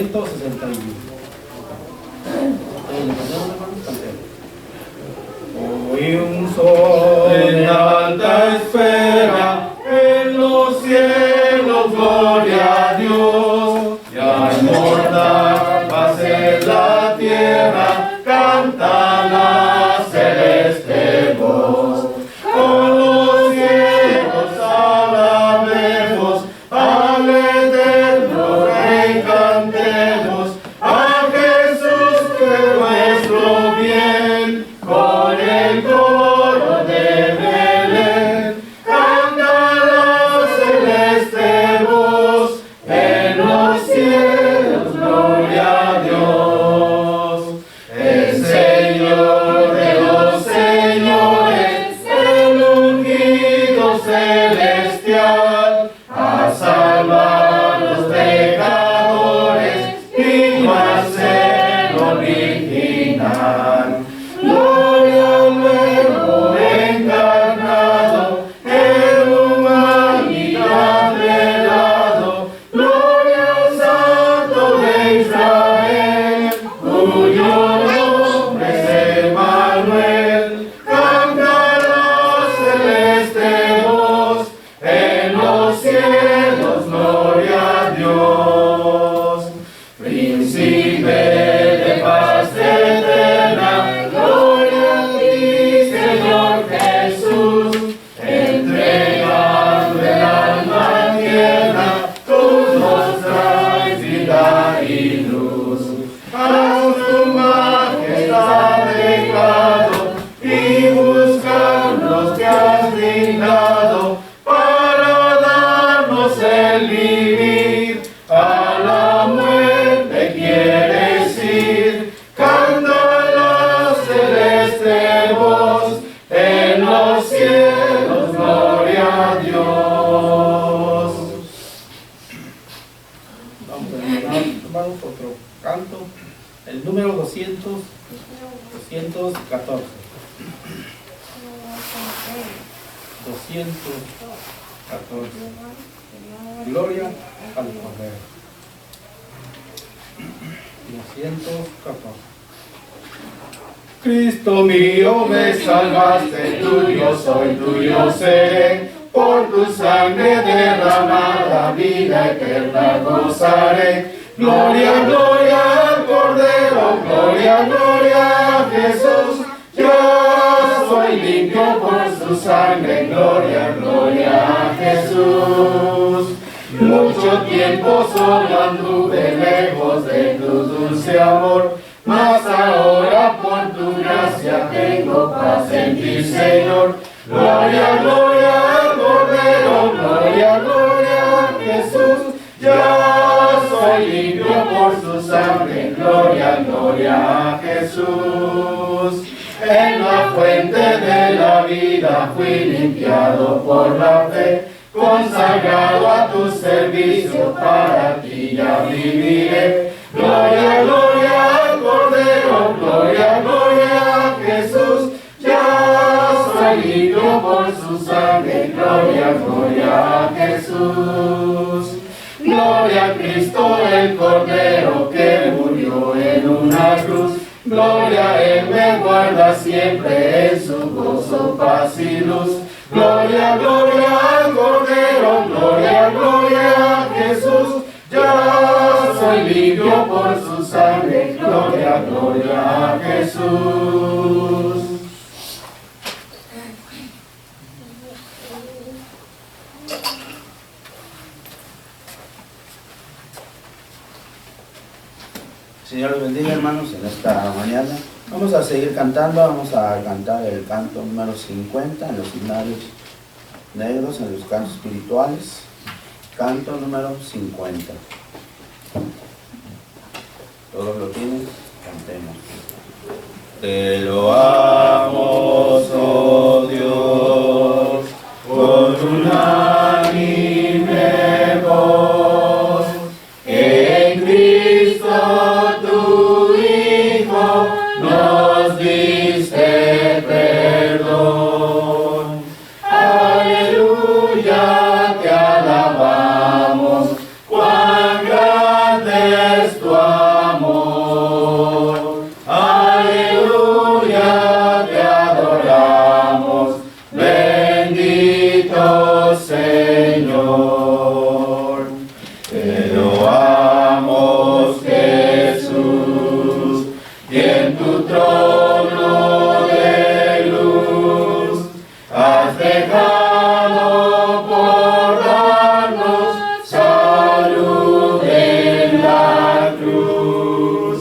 261. Hoy un sol en alta esfera, en los cielos, gloria a Dios. Ya inmortal paz en la tierra, canta la celeste voz. Con los cielos alabemos, al eterno Rey cantemos, a Jesús que nuestro bien, con el coro de Belén, canta la celeste voz, en los cielos, gloria a Dios. El Señor de los señores, el ungido celestial, a salvar los pecadores y más el original. Gloria al Verbo encarnado, en humanidad velado. Gloria al Santo de Israel, cuyo nombre es Emmanuel. Canta la celeste voz, en los cielos, gloria a Dios. Príncipe de paz eterna, gloria a ti, Señor Jesús, entregando el alma tierna, tú nos traes vida y luz. A tu majestad dejado y buscarnos te has dignado para darnos el vivir. A la muerte quieres ir, canta la celeste voz, en los cielos, gloria a Dios. Vamos a tomar otro canto, el número 214. Gloria al Cordero. 214. Cristo mío, me salvaste, tuyo soy, tuyo seré, por tu sangre derramada, vida eterna gozaré. Gloria, gloria al Cordero, gloria, gloria a Jesús. Yo soy limpio por su sangre, gloria, gloria a Jesús. Mucho tiempo solo anduve lejos de tu dulce amor, mas ahora por tu gracia tengo paz en ti, Señor. Gloria, gloria al Cordero, gloria, gloria a Jesús. Yo soy limpio por su sangre, gloria, gloria a Jesús. En la fuente de la vida fui limpiado por la fe, consagrado a tu servicio, para ti ya viviré. Gloria, gloria al Cordero, gloria, gloria a Jesús. Ya soy limpio por su sangre, gloria, gloria a Jesús. Gloria a Cristo el Cordero que murió en una cruz. Gloria, Él me guarda siempre en su gozo, paz y luz. Gloria, gloria al Cordero, gloria, gloria a Jesús. Yo soy limpio por su sangre, gloria, gloria a Jesús. Señor los bendiga, hermanos, en esta mañana. Vamos a seguir cantando, vamos a cantar el canto número 50 en los himnarios negros, en los cantos espirituales. Canto número 50. Todos lo tienen, cantemos. Te loamos, oh Dios, con unánime voz, en Cristo tu Hijo nos diste perdón. Aleluya, te alabamos, cuán grande es tu en tu trono de luz. Has dejado por darnos salud en la cruz.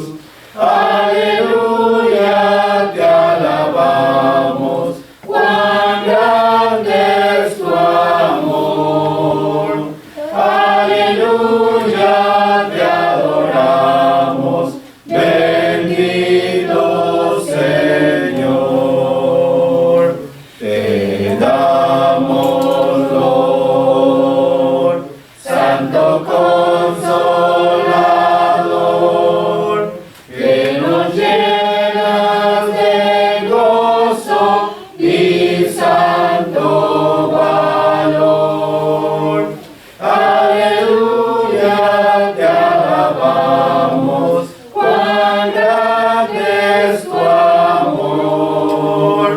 Aleluya, te alabamos, cuán grande es tu amor. Aleluya, te adoramos, bendito Señor. Te damos Lord, Santo Consolador, que nos llenas de gozo y santo valor. Aleluya, te alabamos, cuán grande es tu amor.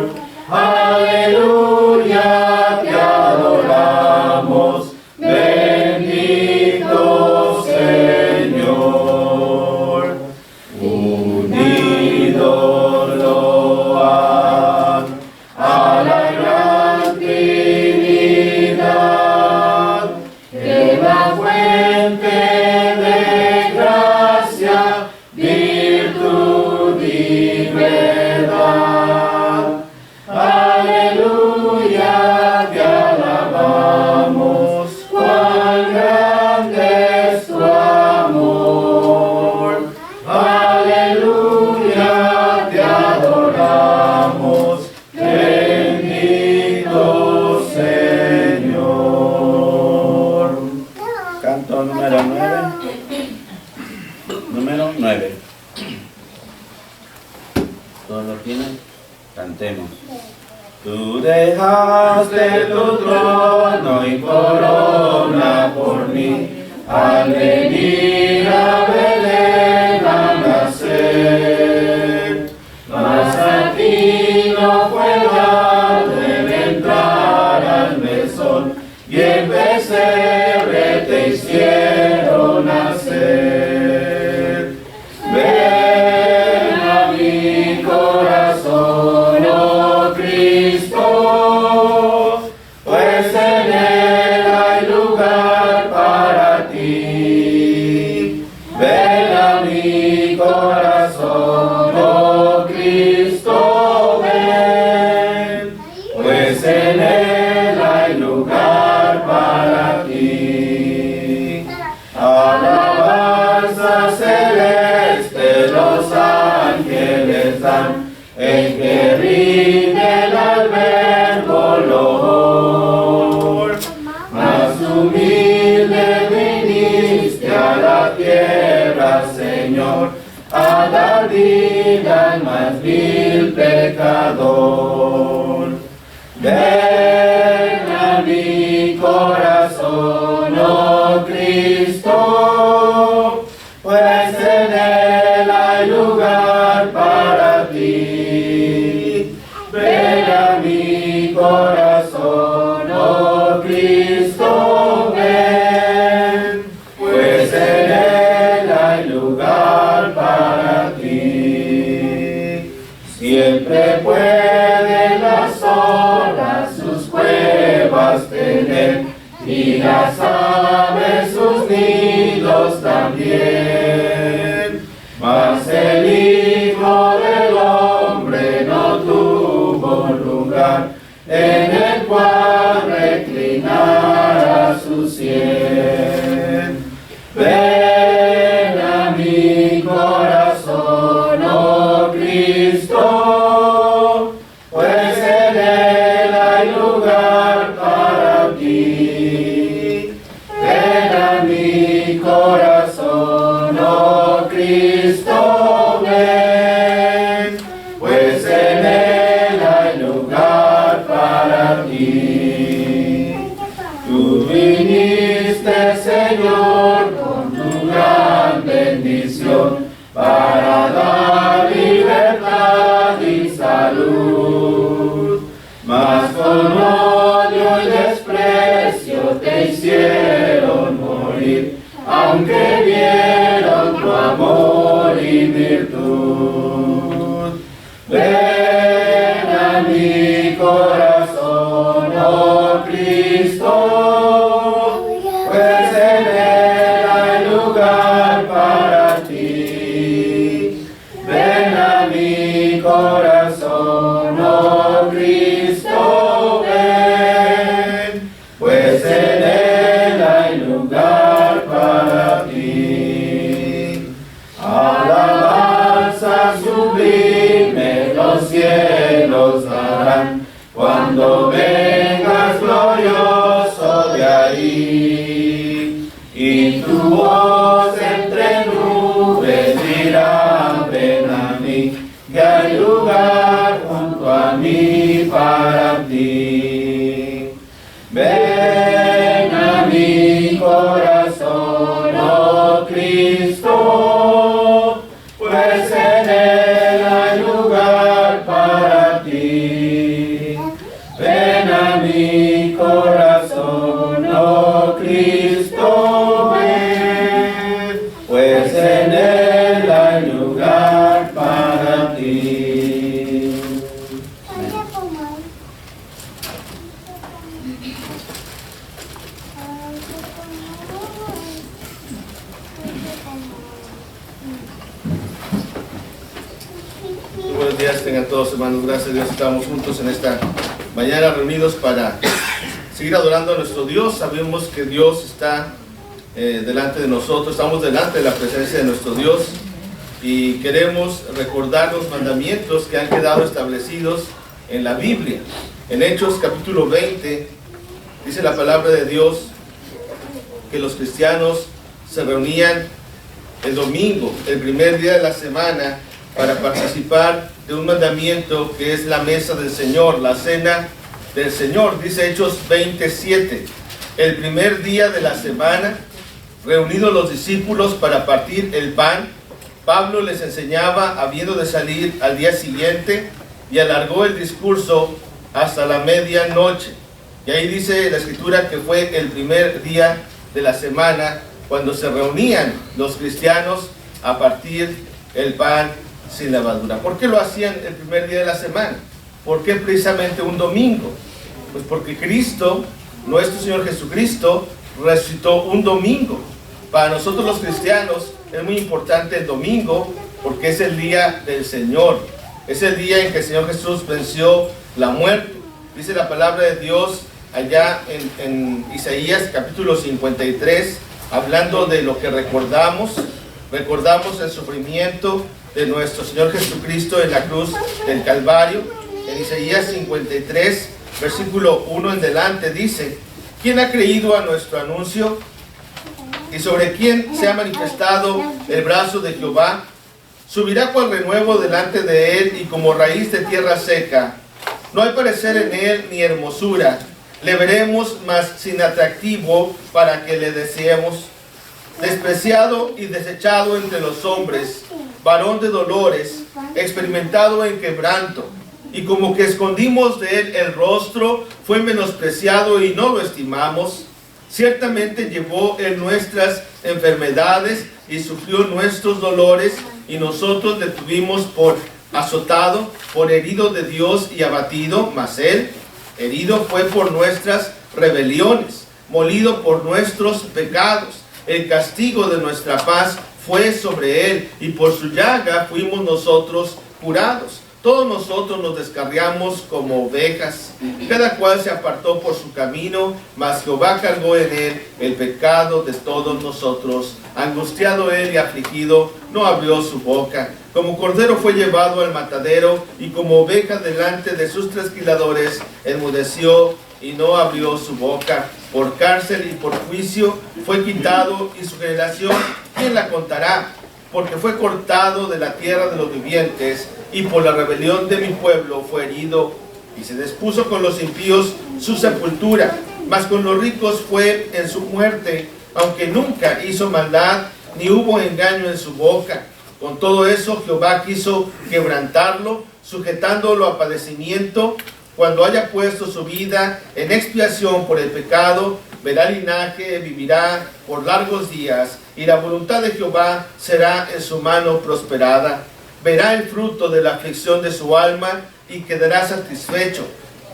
Aleluya, te adoramos, bendito Señor. Unidos loan a la gran Trinidad, que la fuente de gracia, virtud y verdad. Aleluya, te alabamos, cuán grande es tu amor. Aleluya, te adoramos, bendito Señor. Canto número 9. Número 9. ¿Todos lo tienen? Cantemos. Tú dejaste tu trono y corona por mí, al venir a Belén a nacer. Mas a ti no fue dado el entrar al mesón, y en pesebre te hicieron nacer. Ven a mi corazón, oh Cristo, pues en él hay lugar para ti. Ven a mi corazón, oh Cristo, ven, pues en él hay lugar para ti. Alabanza celeste los ángeles dan, en que rinde el albergo loor. Más humilde viniste a la tierra, Señor, a dar vida al más vil pecador. Ven a mi corazón, oh Cristo, pues en él hay lugar para ti. Ven a mi corazón, oh Cristo, ven, pues en él hay lugar para ti. Siempre pueden las olas sus cuevas tener, y las aves sus nidos también. Mas el Hijo del Hombre no tuvo lugar en el cual reclinar a su sien. Ven a mi corazón, oh Cristo, corazón, oh Cristo, ven, pues en él hay lugar para ti. Alabanza sublime los cielos darán, cuando vengas glorioso de ahí, y tu voz entre nubes dirá, ven a mí, que hay lugar junto a mí para ti. Ven a mi corazón, oh Cristo, pues en él hay lugar para ti. Ven a mi corazón, oh Cristo, ven, pues en él hay lugar para ti. Buenos días tengan todos, hermanos. Gracias a Dios estamos juntos en esta mañana reunidos para seguir adorando a nuestro Dios. Sabemos que Dios está delante de nosotros, estamos delante de la presencia de nuestro Dios y queremos recordar los mandamientos que han quedado establecidos en la Biblia. En Hechos capítulo 20 dice la palabra de Dios que los cristianos se reunían el domingo, el primer día de la semana, para participar de un mandamiento que es la mesa del Señor, la cena del Señor. Dice Hechos 27, el primer día de la semana, reunidos los discípulos para partir el pan, Pablo les enseñaba habiendo de salir al día siguiente y alargó el discurso hasta la medianoche. Y ahí dice la escritura que fue el primer día de la semana cuando se reunían los cristianos a partir el pan sin levadura. ¿Por qué lo hacían el primer día de la semana? ¿Por qué precisamente un domingo? Pues porque Cristo, nuestro Señor Jesucristo, resucitó un domingo. Para nosotros los cristianos es muy importante el domingo porque es el día del Señor. Es el día en que el Señor Jesús venció la muerte. Dice la palabra de Dios allá en Isaías capítulo 53, hablando de lo que recordamos el sufrimiento de nuestro Señor Jesucristo en la cruz del Calvario. En Isaías 53, versículo 1 en delante dice: ¿Quién ha creído a nuestro anuncio? ¿Y sobre quién se ha manifestado el brazo de Jehová? Subirá cual renuevo delante de él y como raíz de tierra seca. No hay parecer en él ni hermosura. Le veremos, mas sin atractivo para que le deseemos. Despreciado y desechado entre los hombres, varón de dolores, experimentado en quebranto, y como que escondimos de él el rostro, fue menospreciado y no lo estimamos. Ciertamente llevó él nuestras enfermedades y sufrió nuestros dolores, y nosotros le tuvimos por azotado, por herido de Dios y abatido, mas él herido fue por nuestras rebeliones, molido por nuestros pecados. El castigo de nuestra paz fue sobre él, y por su llaga fuimos nosotros curados. Todos nosotros nos descarriamos como ovejas, cada cual se apartó por su camino, mas Jehová cargó en él el pecado de todos nosotros. Angustiado él y afligido, no abrió su boca. Como cordero fue llevado al matadero, y como oveja delante de sus trasquiladores, enmudeció y no abrió su boca. Por cárcel y por juicio fue quitado, y su generación, ¿quién la contará? Porque fue cortado de la tierra de los vivientes, y por la rebelión de mi pueblo fue herido, y se dispuso con los impíos su sepultura, mas con los ricos fue en su muerte, aunque nunca hizo maldad, ni hubo engaño en su boca. Con todo eso Jehová quiso quebrantarlo, sujetándolo a padecimiento. Cuando haya puesto su vida en expiación por el pecado, verá linaje, vivirá por largos días, y la voluntad de Jehová será en su mano prosperada. Verá el fruto de la aflicción de su alma y quedará satisfecho.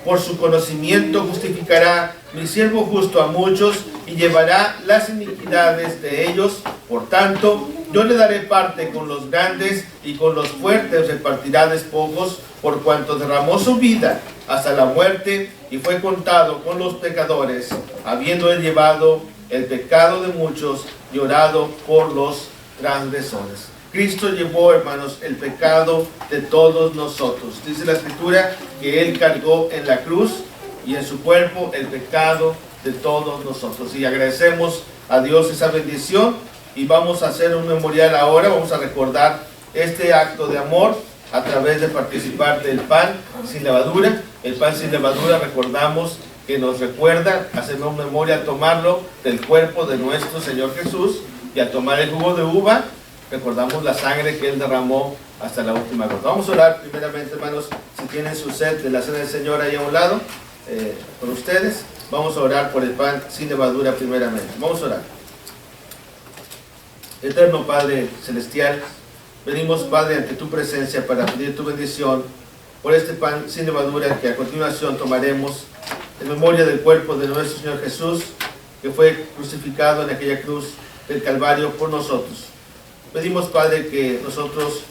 Por su conocimiento justificará mi siervo justo a muchos y llevará las iniquidades de ellos. Por tanto, Yo le daré parte con los grandes y con los fuertes repartirá despojos, por cuanto derramó su vida hasta la muerte y fue contado con los pecadores, habiendo él llevado el pecado de muchos y orado por los transgresores. Cristo llevó, hermanos, el pecado de todos nosotros. Dice la Escritura que él cargó en la cruz y en su cuerpo el pecado de todos nosotros. Y agradecemos a Dios esa bendición y vamos a hacer un memorial ahora. Vamos a recordar este acto de amor a través de participar del pan sin levadura. El pan sin levadura, recordamos que nos recuerda, hacemos memoria al tomarlo del cuerpo de nuestro Señor Jesús, y al tomar el jugo de uva recordamos la sangre que él derramó hasta la última gota. Vamos a orar primeramente, hermanos, si tienen su set de la cena del Señor ahí a un lado, con ustedes. Vamos a orar por el pan sin levadura primeramente. Vamos a orar. Eterno Padre Celestial, venimos, Padre, ante tu presencia para pedir tu bendición por este pan sin levadura que a continuación tomaremos en memoria del cuerpo de nuestro Señor Jesús, que fue crucificado en aquella cruz del Calvario por nosotros. Pedimos, Padre, que nosotros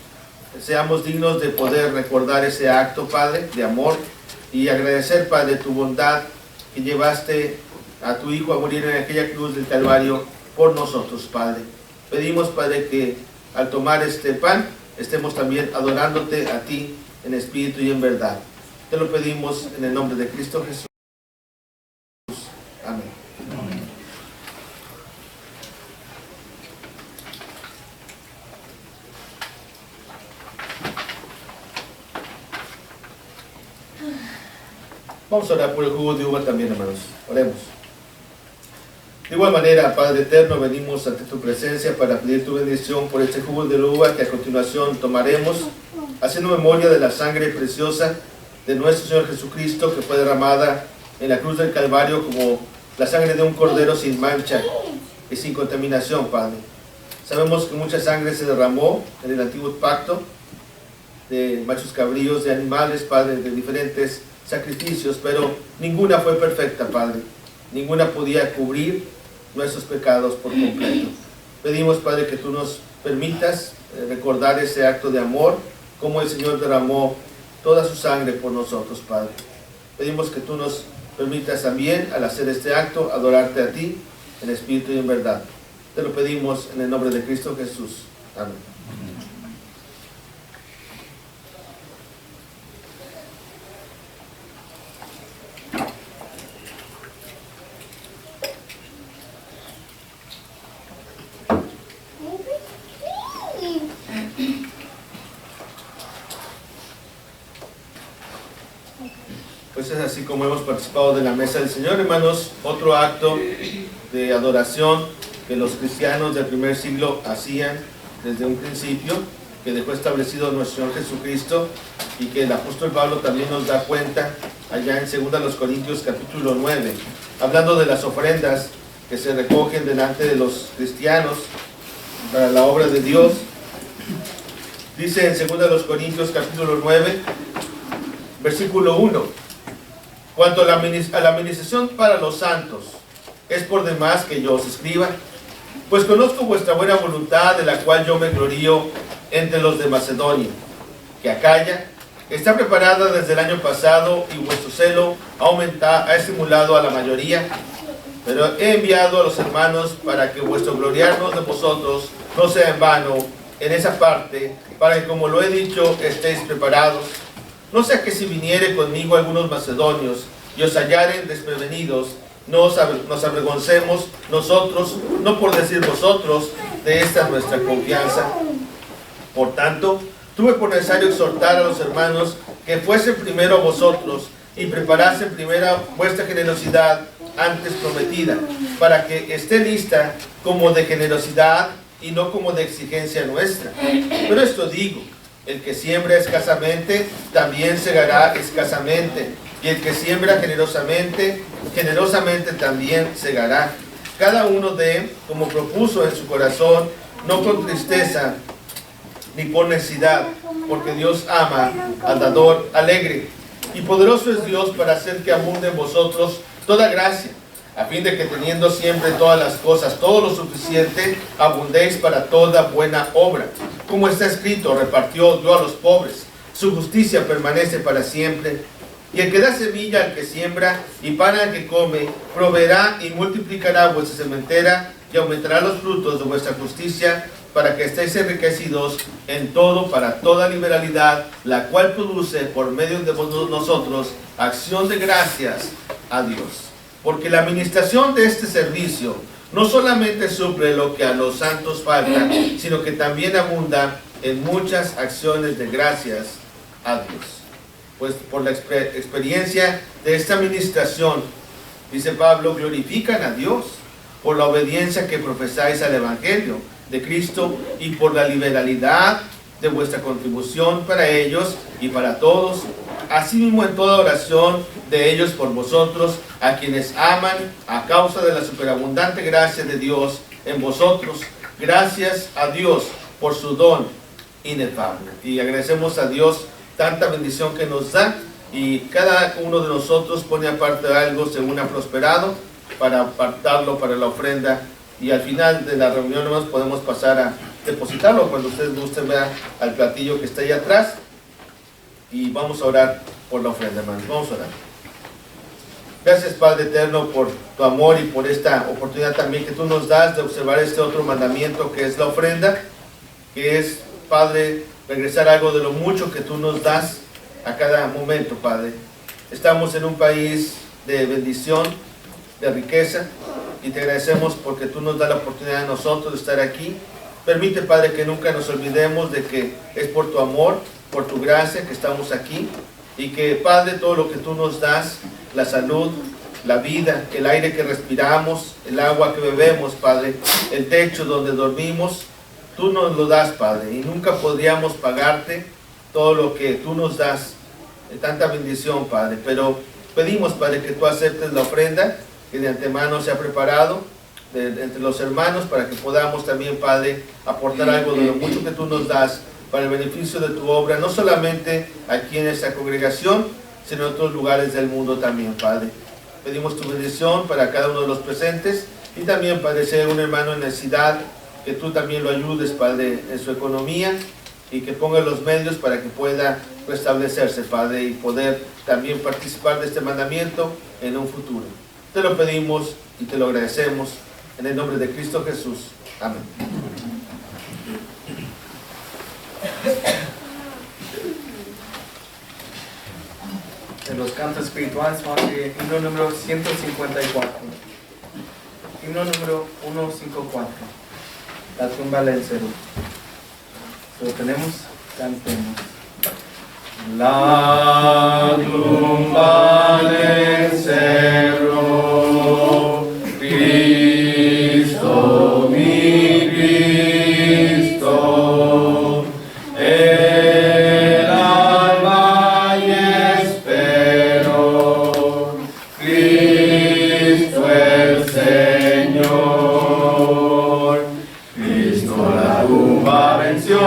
seamos dignos de poder recordar ese acto, Padre, de amor, y agradecer, Padre, tu bondad que llevaste a tu Hijo a morir en aquella cruz del Calvario por nosotros, Padre. Pedimos, Padre, que al tomar este pan estemos también adorándote a ti en espíritu y en verdad. Te lo pedimos en el nombre de Cristo Jesús. Amén. Vamos a orar por el jugo de uva también, hermanos. Oremos. De igual manera, Padre eterno, venimos ante tu presencia para pedir tu bendición por este jugo de uva que a continuación tomaremos, haciendo memoria de la sangre preciosa de nuestro Señor Jesucristo, que fue derramada en la cruz del Calvario como la sangre de un cordero sin mancha y sin contaminación, Padre. Sabemos que mucha sangre se derramó en el antiguo pacto, de machos cabríos, de animales, Padre, de diferentes sacrificios, pero ninguna fue perfecta, Padre. Ninguna podía cubrir nuestros pecados por completo. Pedimos, Padre, que tú nos permitas recordar ese acto de amor, como el Señor derramó toda su sangre por nosotros, Padre. Pedimos que tú nos permitas también, al hacer este acto, adorarte a ti en espíritu y en verdad. Te lo pedimos en el nombre de Cristo Jesús. Amén. Pues es así como hemos participado de la mesa del Señor, hermanos. Otro acto de adoración que los cristianos del primer siglo hacían desde un principio, que dejó establecido nuestro Señor Jesucristo, y que el apóstol Pablo también nos da cuenta allá en 2 Corintios capítulo 9, hablando de las ofrendas que se recogen delante de los cristianos para la obra de Dios. Dice en 2 Corintios capítulo 9, versículo 1: cuanto a la administración para los santos, es por demás que yo os escriba, pues conozco vuestra buena voluntad, de la cual yo me glorío entre los de Macedonia, que Acaya está preparada desde el año pasado, y vuestro celo ha estimulado a la mayoría. Pero he enviado a los hermanos para que vuestro gloriarnos de vosotros no sea en vano en esa parte, para que, como lo he dicho, estéis preparados. No sea que si viniere conmigo algunos macedonios y os hallaren desprevenidos, nos avergoncemos nosotros, no por decir vosotros, de esta nuestra confianza. Por tanto, tuve por necesario exhortar a los hermanos que fuesen primero a vosotros y preparasen primero vuestra generosidad antes prometida, para que esté lista como de generosidad y no como de exigencia nuestra. Pero esto digo: el que siembra escasamente, también segará escasamente, y el que siembra generosamente, generosamente también segará. Cada uno dé como propuso en su corazón, no con tristeza ni por necesidad, porque Dios ama al dador alegre. Y poderoso es Dios para hacer que abunde en vosotros toda gracia, a fin de que, teniendo siempre todas las cosas, todo lo suficiente, abundéis para toda buena obra. Como está escrito, repartió, dio a los pobres. Su justicia permanece para siempre. Y el que da semilla al que siembra y pan al que come, proveerá y multiplicará vuestra sementera y aumentará los frutos de vuestra justicia, para que estéis enriquecidos en todo para toda liberalidad, la cual produce por medio de nosotros acción de gracias a Dios. Porque la administración de este servicio no solamente suple lo que a los santos falta, sino que también abunda en muchas acciones de gracias a Dios. Pues por la experiencia de esta administración, dice Pablo, glorifican a Dios por la obediencia que profesáis al Evangelio de Cristo y por la liberalidad de vuestra contribución para ellos y para todos, asimismo en toda oración de ellos por vosotros, a quienes aman a causa de la superabundante gracia de Dios en vosotros. Gracias a Dios por su don inefable. Y agradecemos a Dios tanta bendición que nos da, y cada uno de nosotros pone aparte algo según ha prosperado para apartarlo para la ofrenda, y al final de la reunión nos podemos pasar a depositarlo cuando ustedes gusten. Vean al platillo que está ahí atrás, y vamos a orar por la ofrenda, hermanos. Vamos a orar. Gracias, Padre eterno, por tu amor y por esta oportunidad también que tú nos das de observar este otro mandamiento que es la ofrenda, que es, Padre, regresar algo de lo mucho que tú nos das a cada momento, Padre. Estamos en un país de bendición, de riqueza, y te agradecemos porque tú nos das la oportunidad a nosotros de estar aquí. Permite, Padre, que nunca nos olvidemos de que es por tu amor, por tu gracia que estamos aquí, y que, Padre, todo lo que tú nos das, la salud, la vida, el aire que respiramos, el agua que bebemos, Padre, el techo donde dormimos, tú nos lo das, Padre, y nunca podríamos pagarte todo lo que tú nos das, de tanta bendición, Padre. Pero pedimos, Padre, que tú aceptes la ofrenda que de antemano se ha preparado entre los hermanos, para que podamos también, Padre, aportar algo de lo mucho que tú nos das para el beneficio de tu obra, no solamente aquí en esta congregación, sino en otros lugares del mundo también, Padre. Pedimos tu bendición para cada uno de los presentes, y también, Padre, si hay un hermano en necesidad, que tú también lo ayudes, Padre, en su economía, y que ponga los medios para que pueda restablecerse, Padre, y poder también participar de este mandamiento en un futuro. Te lo pedimos y te lo agradecemos en el nombre de Cristo Jesús. Amén. En los cantos espirituales vamos a ir himno número 154. Himno número 154. La tumba del cero. Lo tenemos, cantemos. La tumba del cerro, Cristo, mi Cristo, el alba y espero, Cristo el Señor, Cristo la tumba venció.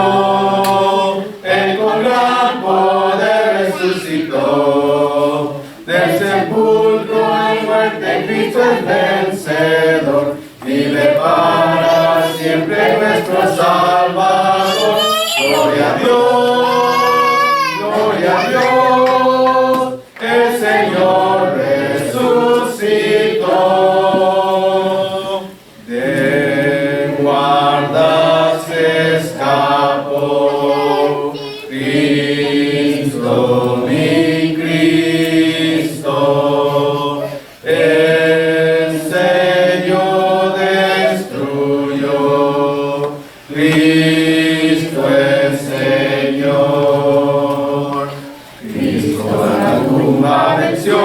Del sepulcro en muerte Cristo es vencedor, vive para siempre nuestro Salvador. Gloria a Dios, el Señor resucitó. De guarda se escapó, Cristo mi Cristo, el sello destruyó, Cristo el Señor, Cristo la tumba venció,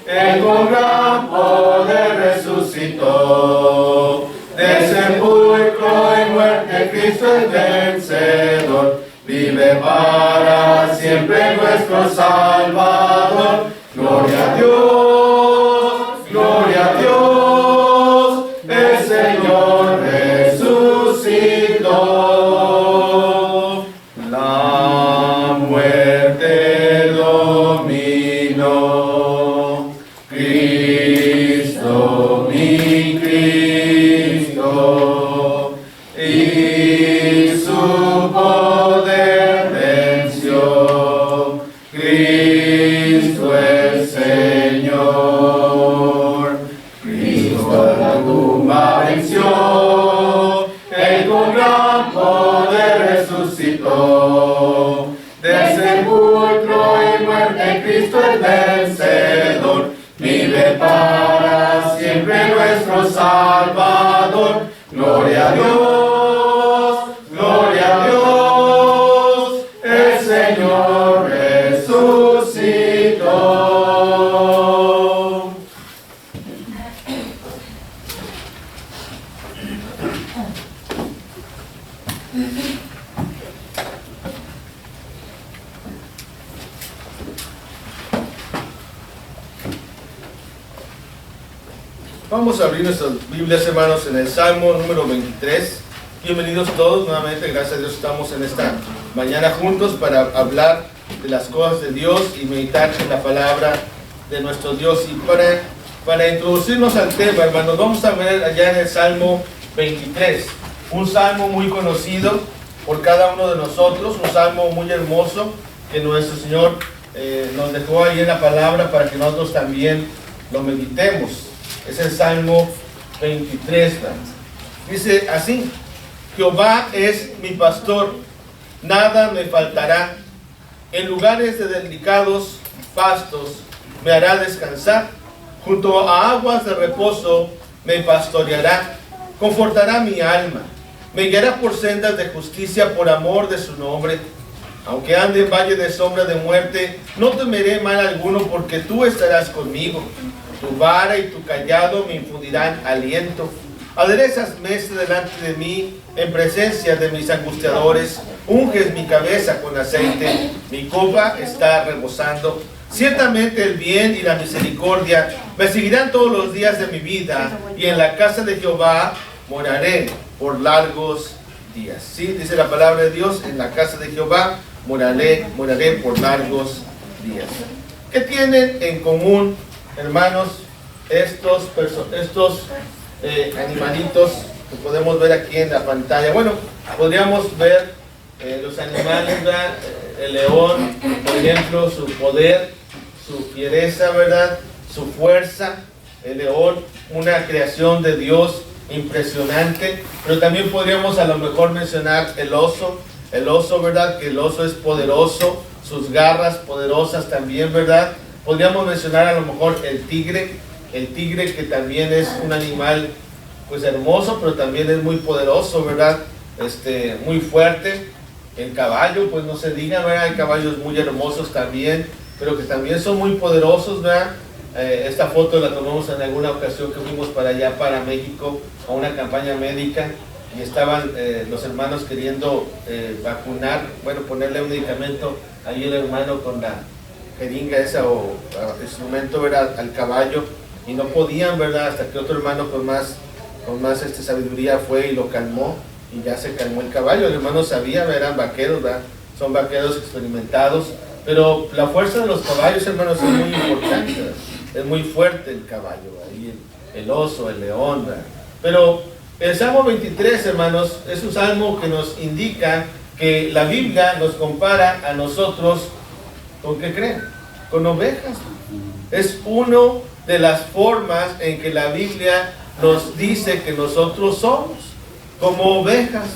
Él con gran poder resucitó, del sepulcro y muerte Cristo es vencedor, vive para siempre nuestro Salvador. Gloria a Dios, el Señor resucitó. La muerte dominó, Cristo, mi Cristo, sepulcro y muerte Cristo es vencedor. Vive para siempre nuestro Salvador. Gloria a Dios, gloria a Dios, el Señor resucitó. Vamos a abrir nuestras Biblias, hermanos, en el Salmo número 23. Bienvenidos todos, nuevamente, gracias a Dios estamos en esta mañana juntos para hablar de las cosas de Dios y meditar en la palabra de nuestro Dios. Y para introducirnos al tema, hermanos, vamos a ver allá en el Salmo 23, un salmo muy conocido por cada uno de nosotros, un salmo muy hermoso que nuestro Señor nos dejó ahí en la palabra para que nosotros también lo meditemos. Es el Salmo 23. Dice así: Jehová es mi pastor, nada me faltará. En lugares de delicados pastos me hará descansar. Junto a aguas de reposo me pastoreará. Confortará mi alma. Me guiará por sendas de justicia por amor de su nombre. Aunque ande en valle de sombra de muerte, no temeré mal alguno, porque tú estarás conmigo. Tu vara y tu cayado me infundirán aliento. Aderezas mesa delante de mí en presencia de mis angustiadores. Unges mi cabeza con aceite. Mi copa está rebosando. Ciertamente el bien y la misericordia me seguirán todos los días de mi vida, y en la casa de Jehová moraré por largos días. Sí, dice la palabra de Dios: en la casa de Jehová moraré por largos días. ¿Qué tienen en común, hermanos, estos animalitos que podemos ver aquí en la pantalla? Bueno, podríamos ver los animales, ¿verdad? El león, por ejemplo, su poder, su fiereza, ¿verdad? Su fuerza. El león, una creación de Dios impresionante. Pero también podríamos a lo mejor mencionar el oso, ¿verdad? Que el oso es poderoso, sus garras poderosas también, ¿verdad? Podríamos mencionar a lo mejor el tigre que también es un animal pues hermoso, pero también es muy poderoso, ¿verdad? Muy fuerte. El caballo, pues no se diga, ¿verdad? Hay caballos muy hermosos también, pero que también son muy poderosos, ¿verdad? Esta foto la tomamos en alguna ocasión que fuimos para allá, para México, a una campaña médica, y estaban los hermanos queriendo vacunar, bueno, ponerle un medicamento ahí el hermano con la jeringa esa o instrumento, ¿verdad?, al caballo, y no podían, ¿verdad?, hasta que otro hermano con más sabiduría fue y lo calmó, y ya se calmó el caballo. El hermano sabía, eran vaqueros, ¿verdad? Son vaqueros experimentados, pero la fuerza de los caballos, hermanos, es muy importante, ¿verdad? Es muy fuerte el caballo, ahí el oso, el león, ¿verdad? Pero el Salmo 23, hermanos, es un salmo que nos indica que la Biblia nos compara a nosotros, ¿con qué creen? Con ovejas. Es una de las formas en que la Biblia nos dice que nosotros somos como ovejas.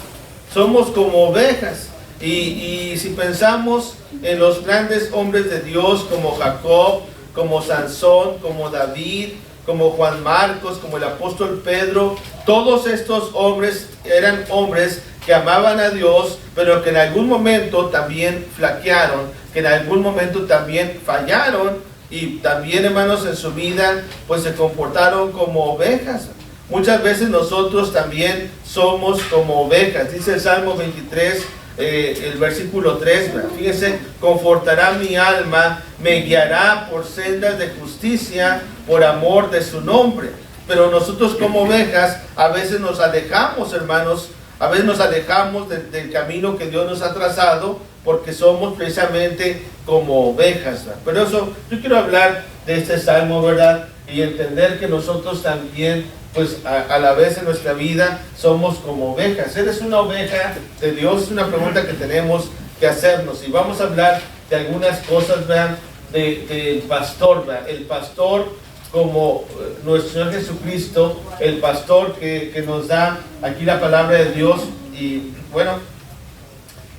Somos como ovejas. Y si pensamos en los grandes hombres de Dios como Jacob, como Sansón, como David, como Juan Marcos, como el apóstol Pedro, todos estos hombres eran hombres que amaban a Dios, pero que en algún momento también flaquearon, que en algún momento también fallaron, y también, hermanos, en su vida pues se comportaron como ovejas. Muchas veces nosotros también somos como ovejas. Dice el Salmo 23, el versículo 3, fíjense: confortará mi alma, me guiará por sendas de justicia por amor de su nombre. Pero nosotros como ovejas a veces nos alejamos, hermanos, a veces nos alejamos del camino que Dios nos ha trazado, porque somos precisamente como ovejas, ¿verdad? Pero eso, yo quiero hablar de este salmo, ¿verdad? Y entender que nosotros también, pues a la vez en nuestra vida somos como ovejas. ¿Eres una oveja de Dios? Es una pregunta que tenemos que hacernos. Y vamos a hablar de algunas cosas, ¿verdad? Del pastor, ¿verdad? El pastor como nuestro Señor Jesucristo, el pastor que nos da aquí la palabra de Dios. Y bueno,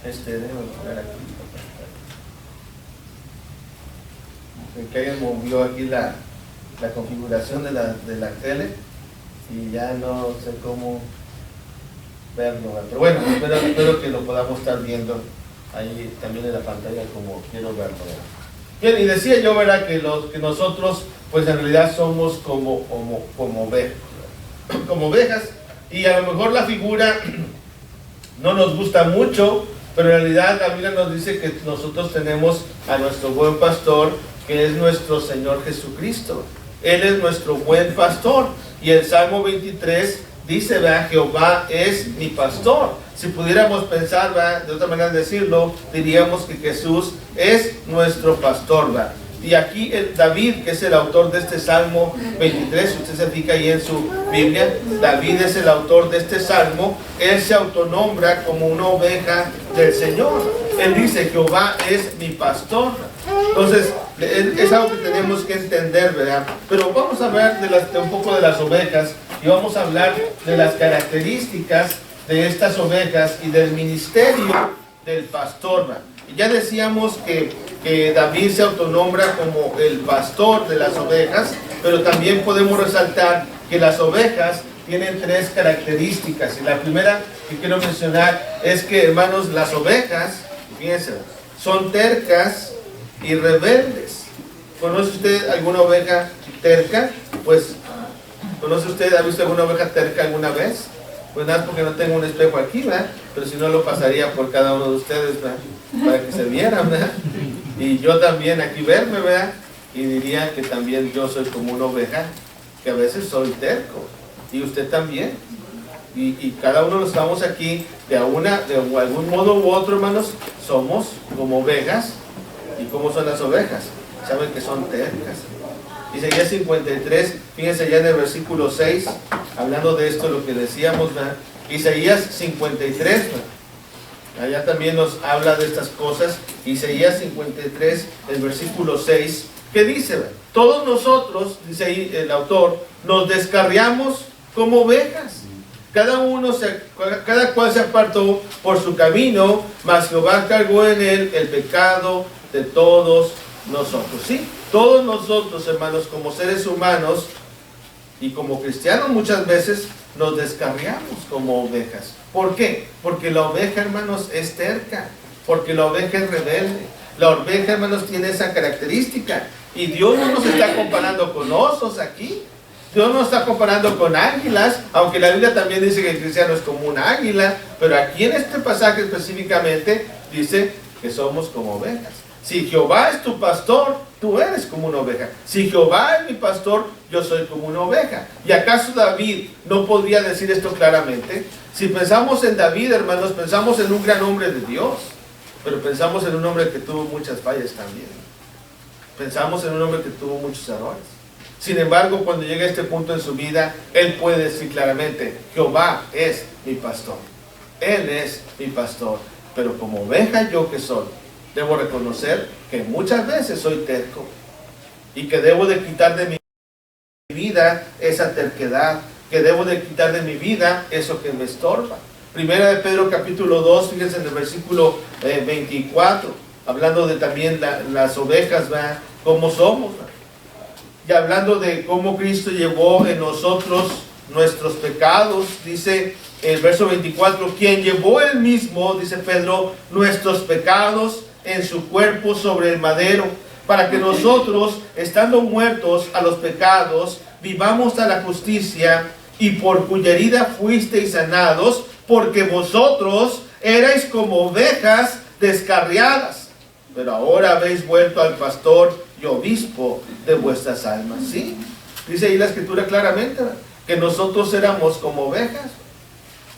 déjame poner aquí. que alguien movió aquí la configuración de la tele y ya no sé cómo verlo, pero bueno, espero que lo podamos estar viendo ahí también en la pantalla como quiero verlo, ¿verdad? Bien, y decía yo, ¿verdad?, que nosotros pues en realidad somos como ovejas, ¿verdad? Como ovejas, y a lo mejor la figura no nos gusta mucho, pero en realidad la Biblia nos dice que nosotros tenemos a nuestro buen pastor, que es nuestro Señor Jesucristo. Él es nuestro buen pastor. Y el Salmo 23 dice, ¿verdad?, Jehová es mi pastor. Si pudiéramos pensar, ¿verdad?, de otra manera de decirlo, diríamos que Jesús es nuestro pastor, ¿verdad? Y aquí David, que es el autor de este Salmo 23, si usted se fija ahí en su Biblia, David es el autor de este Salmo. Él se autonombra como una oveja del Señor. Él dice, Jehová es mi pastor. Entonces, es algo que tenemos que entender, ¿verdad? Pero vamos a ver de un poco de las ovejas y vamos a hablar de las características de estas ovejas y del ministerio del pastor, ¿verdad? Y ya decíamos que David se autonombra como el pastor de las ovejas, pero también podemos resaltar que las ovejas tienen tres características. Y la primera que quiero mencionar es que, hermanos, las ovejas, fíjense, son tercas y rebeldes. ¿Conoce usted alguna oveja terca? Pues, ¿conoce usted, ha visto alguna oveja terca alguna vez? Pues nada, porque no tengo un espejo aquí, ¿verdad? Pero si no lo pasaría por cada uno de ustedes, ¿verdad?, para que se vieran, ¿verdad? Y yo también aquí verme, ¿verdad? Y diría que también yo soy como una oveja, que a veces soy terco. Y usted también. Y cada uno de los que estamos aquí, de algún modo u otro, hermanos, somos como ovejas. ¿Y cómo son las ovejas? Saben que son tercas. Isaías 53, fíjense ya en el versículo 6, hablando de esto, lo que decíamos, ¿verdad? Isaías 53, ¿verdad? Allá también nos habla de estas cosas. Isaías 53, el versículo 6, ¿qué dice? ¿Verdad? Todos nosotros, dice ahí el autor, nos descarriamos como ovejas. Cada cual se apartó por su camino, mas Jehová cargó en él el pecado de todos nosotros. ¿Sí? Todos nosotros, hermanos, como seres humanos y como cristianos, muchas veces nos descarriamos como ovejas. ¿Por qué? Porque la oveja, hermanos, es terca, porque la oveja es rebelde. La oveja, hermanos, tiene esa característica. Y Dios no nos está comparando con osos aquí. Dios nos está comparando con águilas, aunque la Biblia también dice que el cristiano es como un águila, pero aquí en este pasaje específicamente dice que somos como ovejas. Si Jehová es tu pastor, tú eres como una oveja. Si Jehová es mi pastor, yo soy como una oveja. ¿Y acaso David no podría decir esto claramente? Si pensamos en David, hermanos, pensamos en un gran hombre de Dios, pero pensamos en un hombre que tuvo muchas fallas también. Pensamos en un hombre que tuvo muchos errores. Sin embargo, cuando llega a este punto en su vida, él puede decir claramente, Jehová es mi pastor. Él es mi pastor. Pero como oveja yo que soy, debo reconocer que muchas veces soy terco y que debo de quitar de mi vida esa terquedad, que debo de quitar de mi vida eso que me estorba. Primera de Pedro capítulo 2, fíjense en el versículo 24, hablando de también las ovejas, ¿verdad? Cómo somos, ¿verdad? Y hablando de cómo Cristo llevó en nosotros nuestros pecados, dice el verso 24, quien llevó él mismo, dice Pedro, nuestros pecados en su cuerpo sobre el madero, para que nosotros, estando muertos a los pecados, vivamos a la justicia, y por cuya herida fuisteis sanados, porque vosotros erais como ovejas descarriadas, pero ahora habéis vuelto al pastor y obispo de vuestras almas. ¿Sí? Dice ahí la escritura claramente, ¿verdad?, que nosotros éramos como ovejas,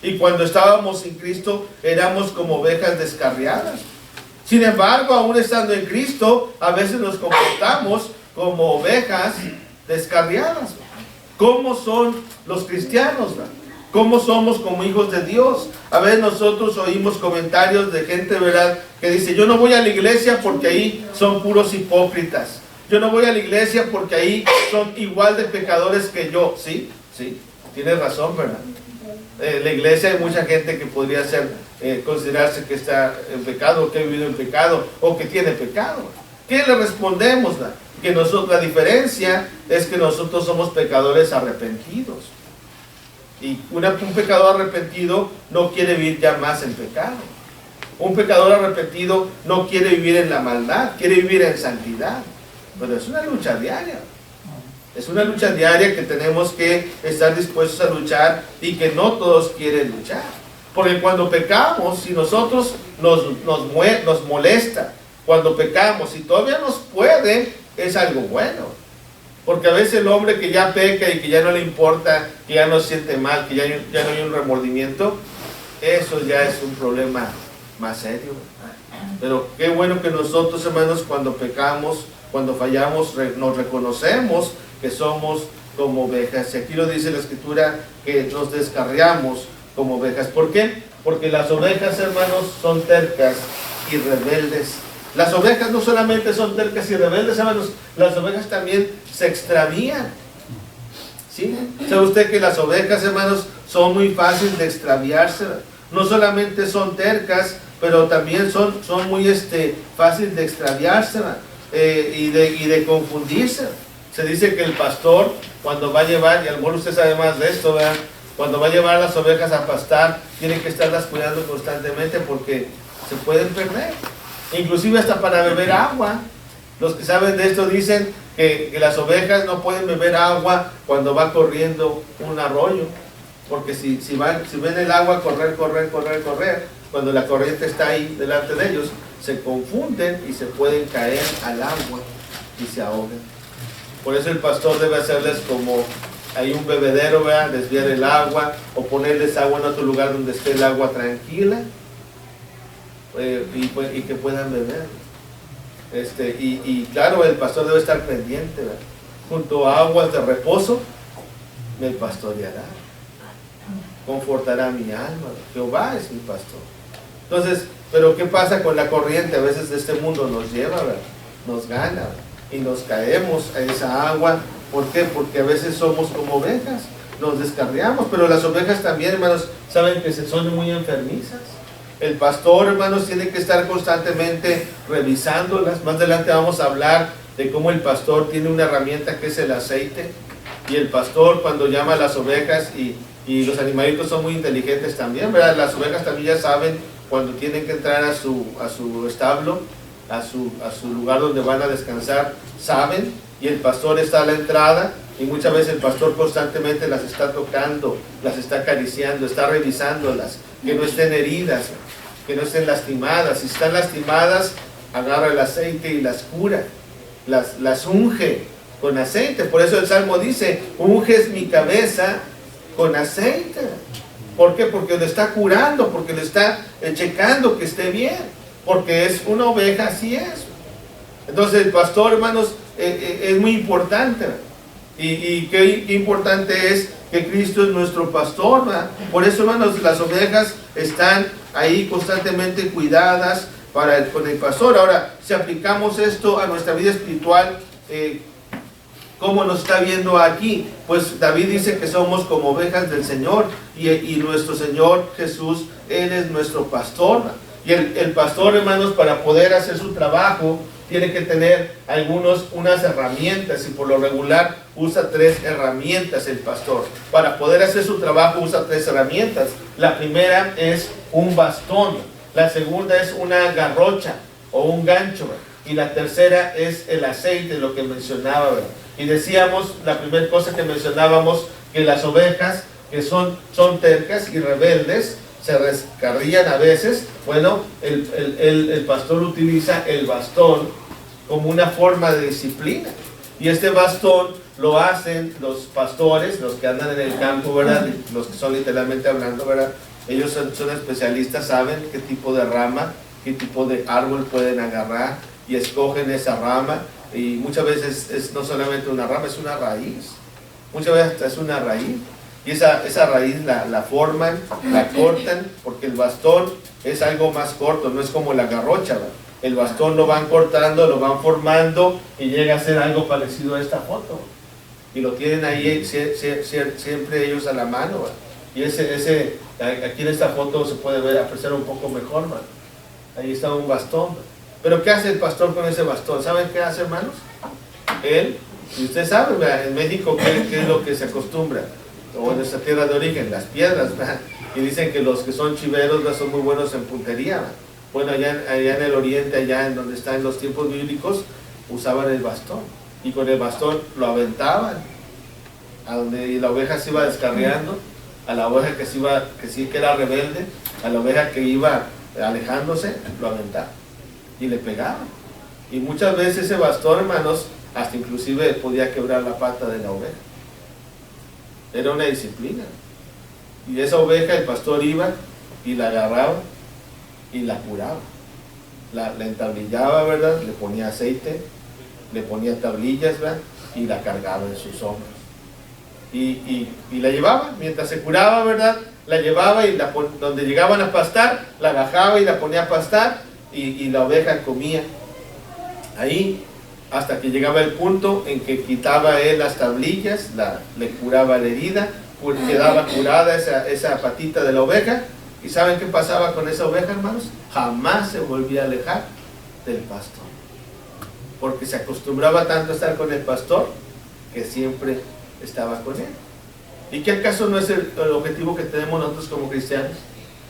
y cuando estábamos sin Cristo éramos como ovejas descarriadas. Sin embargo, aún estando en Cristo, a veces nos comportamos como ovejas descarriadas. ¿Cómo son los cristianos? ¿Cómo somos como hijos de Dios? A veces nosotros oímos comentarios de gente, ¿verdad?, que dice, yo no voy a la iglesia porque ahí son puros hipócritas. Yo no voy a la iglesia porque ahí son igual de pecadores que yo. Sí, sí, tienes razón, ¿verdad? En la iglesia hay mucha gente que podría ser, considerarse que está en pecado, que ha vivido en pecado, o que tiene pecado. ¿Qué le respondemos? Que nosotros, la diferencia es que nosotros somos pecadores arrepentidos. Y un pecador arrepentido no quiere vivir ya más en pecado. Un pecador arrepentido no quiere vivir en la maldad, quiere vivir en santidad. Pero es una lucha diaria. Es una lucha diaria que tenemos que estar dispuestos a luchar y que no todos quieren luchar. Porque cuando pecamos, si nosotros nos molesta, cuando pecamos y todavía nos puede, es algo bueno. Porque a veces el hombre que ya peca y que ya no le importa, que ya no siente mal, que ya no hay un remordimiento, eso ya es un problema más serio. Pero qué bueno que nosotros, hermanos, cuando pecamos, cuando fallamos, nos reconocemos que somos como ovejas. Y aquí lo dice la Escritura, que nos descarriamos como ovejas. ¿Por qué? Porque las ovejas, hermanos, son tercas y rebeldes. Las ovejas no solamente son tercas y rebeldes, hermanos, las ovejas también se extravían. ¿Sí? ¿Sabe usted que las ovejas, hermanos, son muy fáciles de extraviarse? No solamente son tercas, pero también son muy fáciles de extraviarse y de confundirse. Se dice que el pastor, cuando va a llevar, y a lo mejor usted sabe más de esto, ¿verdad? Cuando va a llevar a las ovejas a pastar, tiene que estarlas cuidando constantemente porque se pueden perder. Inclusive hasta para beber agua. Los que saben de esto dicen que las ovejas no pueden beber agua cuando va corriendo un arroyo. Porque si ven el agua correr, cuando la corriente está ahí delante de ellos, se confunden y se pueden caer al agua y se ahogan. Por eso el pastor debe hacerles como hay un bebedero, ¿verdad? Desviar el agua o ponerles agua en otro lugar donde esté el agua tranquila. Y que puedan beber. Y claro, el pastor debe estar pendiente, ¿verdad? Junto a aguas de reposo me pastoreará, confortará mi alma. Jehová es mi pastor. Entonces, pero ¿qué pasa con la corriente? A veces este mundo nos lleva, ¿verdad? Nos gana, ¿verdad? Y nos caemos a esa agua. ¿Por qué? Porque a veces somos como ovejas, nos descarriamos. Pero las ovejas también, hermanos, saben que son muy enfermizas. El pastor, hermanos, tiene que estar constantemente revisándolas. Más adelante vamos a hablar de cómo el pastor tiene una herramienta que es el aceite. Y el pastor, cuando llama a las ovejas, y los animalitos son muy inteligentes también, ¿verdad? Las ovejas también ya saben cuando tienen que entrar a su establo, a su lugar donde van a descansar, saben. Y el pastor está a la entrada. Y muchas veces el pastor constantemente las está tocando, las está acariciando, está revisándolas, que no estén heridas, que no estén lastimadas. Si están lastimadas, agarra el aceite y las cura, las unge con aceite. Por eso el Salmo dice, unges mi cabeza con aceite. ¿Por qué? Porque lo está curando, porque lo está checando que esté bien, porque es una oveja, así es. Entonces el pastor, hermanos, es muy importante. Y qué importante es que Cristo es nuestro pastor, ¿verdad? Por eso, hermanos, las ovejas están ahí constantemente cuidadas con el pastor. Ahora, si aplicamos esto a nuestra vida espiritual, ¿cómo nos está viendo aquí? Pues David dice que somos como ovejas del Señor y nuestro Señor Jesús, Él es nuestro pastor, ¿verdad? Y el pastor, hermanos, para poder hacer su trabajo, tiene que tener unas herramientas, y por lo regular usa 3 herramientas el pastor. Para poder hacer su trabajo usa 3 herramientas. La primera es un bastón, la segunda es una garrocha o un gancho, y la tercera es el aceite, lo que mencionaba, ¿verdad? Y decíamos, la primera cosa que mencionábamos, que las ovejas que son tercas y rebeldes, se descarrían a veces. Bueno, el pastor utiliza el bastón como una forma de disciplina. Y este bastón lo hacen los pastores, los que andan en el campo, ¿verdad? Los que son literalmente hablando, ¿verdad? Ellos son especialistas, saben qué tipo de rama, qué tipo de árbol pueden agarrar y escogen esa rama. Y muchas veces es no solamente una rama, es una raíz. Muchas veces es una raíz. Y esa raíz la forman, la cortan, porque el bastón es algo más corto, no es como la garrocha, ¿verdad? El bastón lo van cortando, lo van formando y llega a ser algo parecido a esta foto. Y lo tienen ahí siempre ellos a la mano, ¿verdad? Y aquí en esta foto se puede apreciar un poco mejor, ¿verdad? Ahí está un bastón, ¿verdad? Pero ¿qué hace el pastor con ese bastón? ¿Saben qué hace, hermanos? Él, y usted sabe, ¿verdad? En México, ¿qué es lo que se acostumbra? O en nuestra tierra de origen, las piedras, ¿verdad? Y dicen que los que son chiveros, ¿verdad?, son muy buenos en puntería, ¿verdad? Bueno, allá en el oriente, allá en donde están los tiempos bíblicos, usaban el bastón. Y con el bastón lo aventaban a donde la oveja se iba descarriando, a la oveja que era rebelde, a la oveja que iba alejándose, lo aventaban y le pegaban. Y muchas veces ese bastón, hermanos, hasta inclusive podía quebrar la pata de la oveja. Era una disciplina. Y esa oveja, el pastor iba y la agarraba y la curaba. La entablillaba, ¿verdad? Le ponía aceite, le ponía tablillas, ¿verdad? Y la cargaba en sus hombros. Y la llevaba, mientras se curaba, ¿verdad? La llevaba y donde llegaban a pastar, la bajaba y la ponía a pastar y la oveja comía. Ahí, hasta que llegaba el punto en que quitaba él las tablillas, le curaba la herida, quedaba curada esa patita de la oveja. ¿Y saben qué pasaba con esa oveja, hermanos? Jamás se volvía a alejar del pastor, porque se acostumbraba tanto a estar con el pastor que siempre estaba con él. ¿Y qué acaso no es el objetivo que tenemos nosotros como cristianos?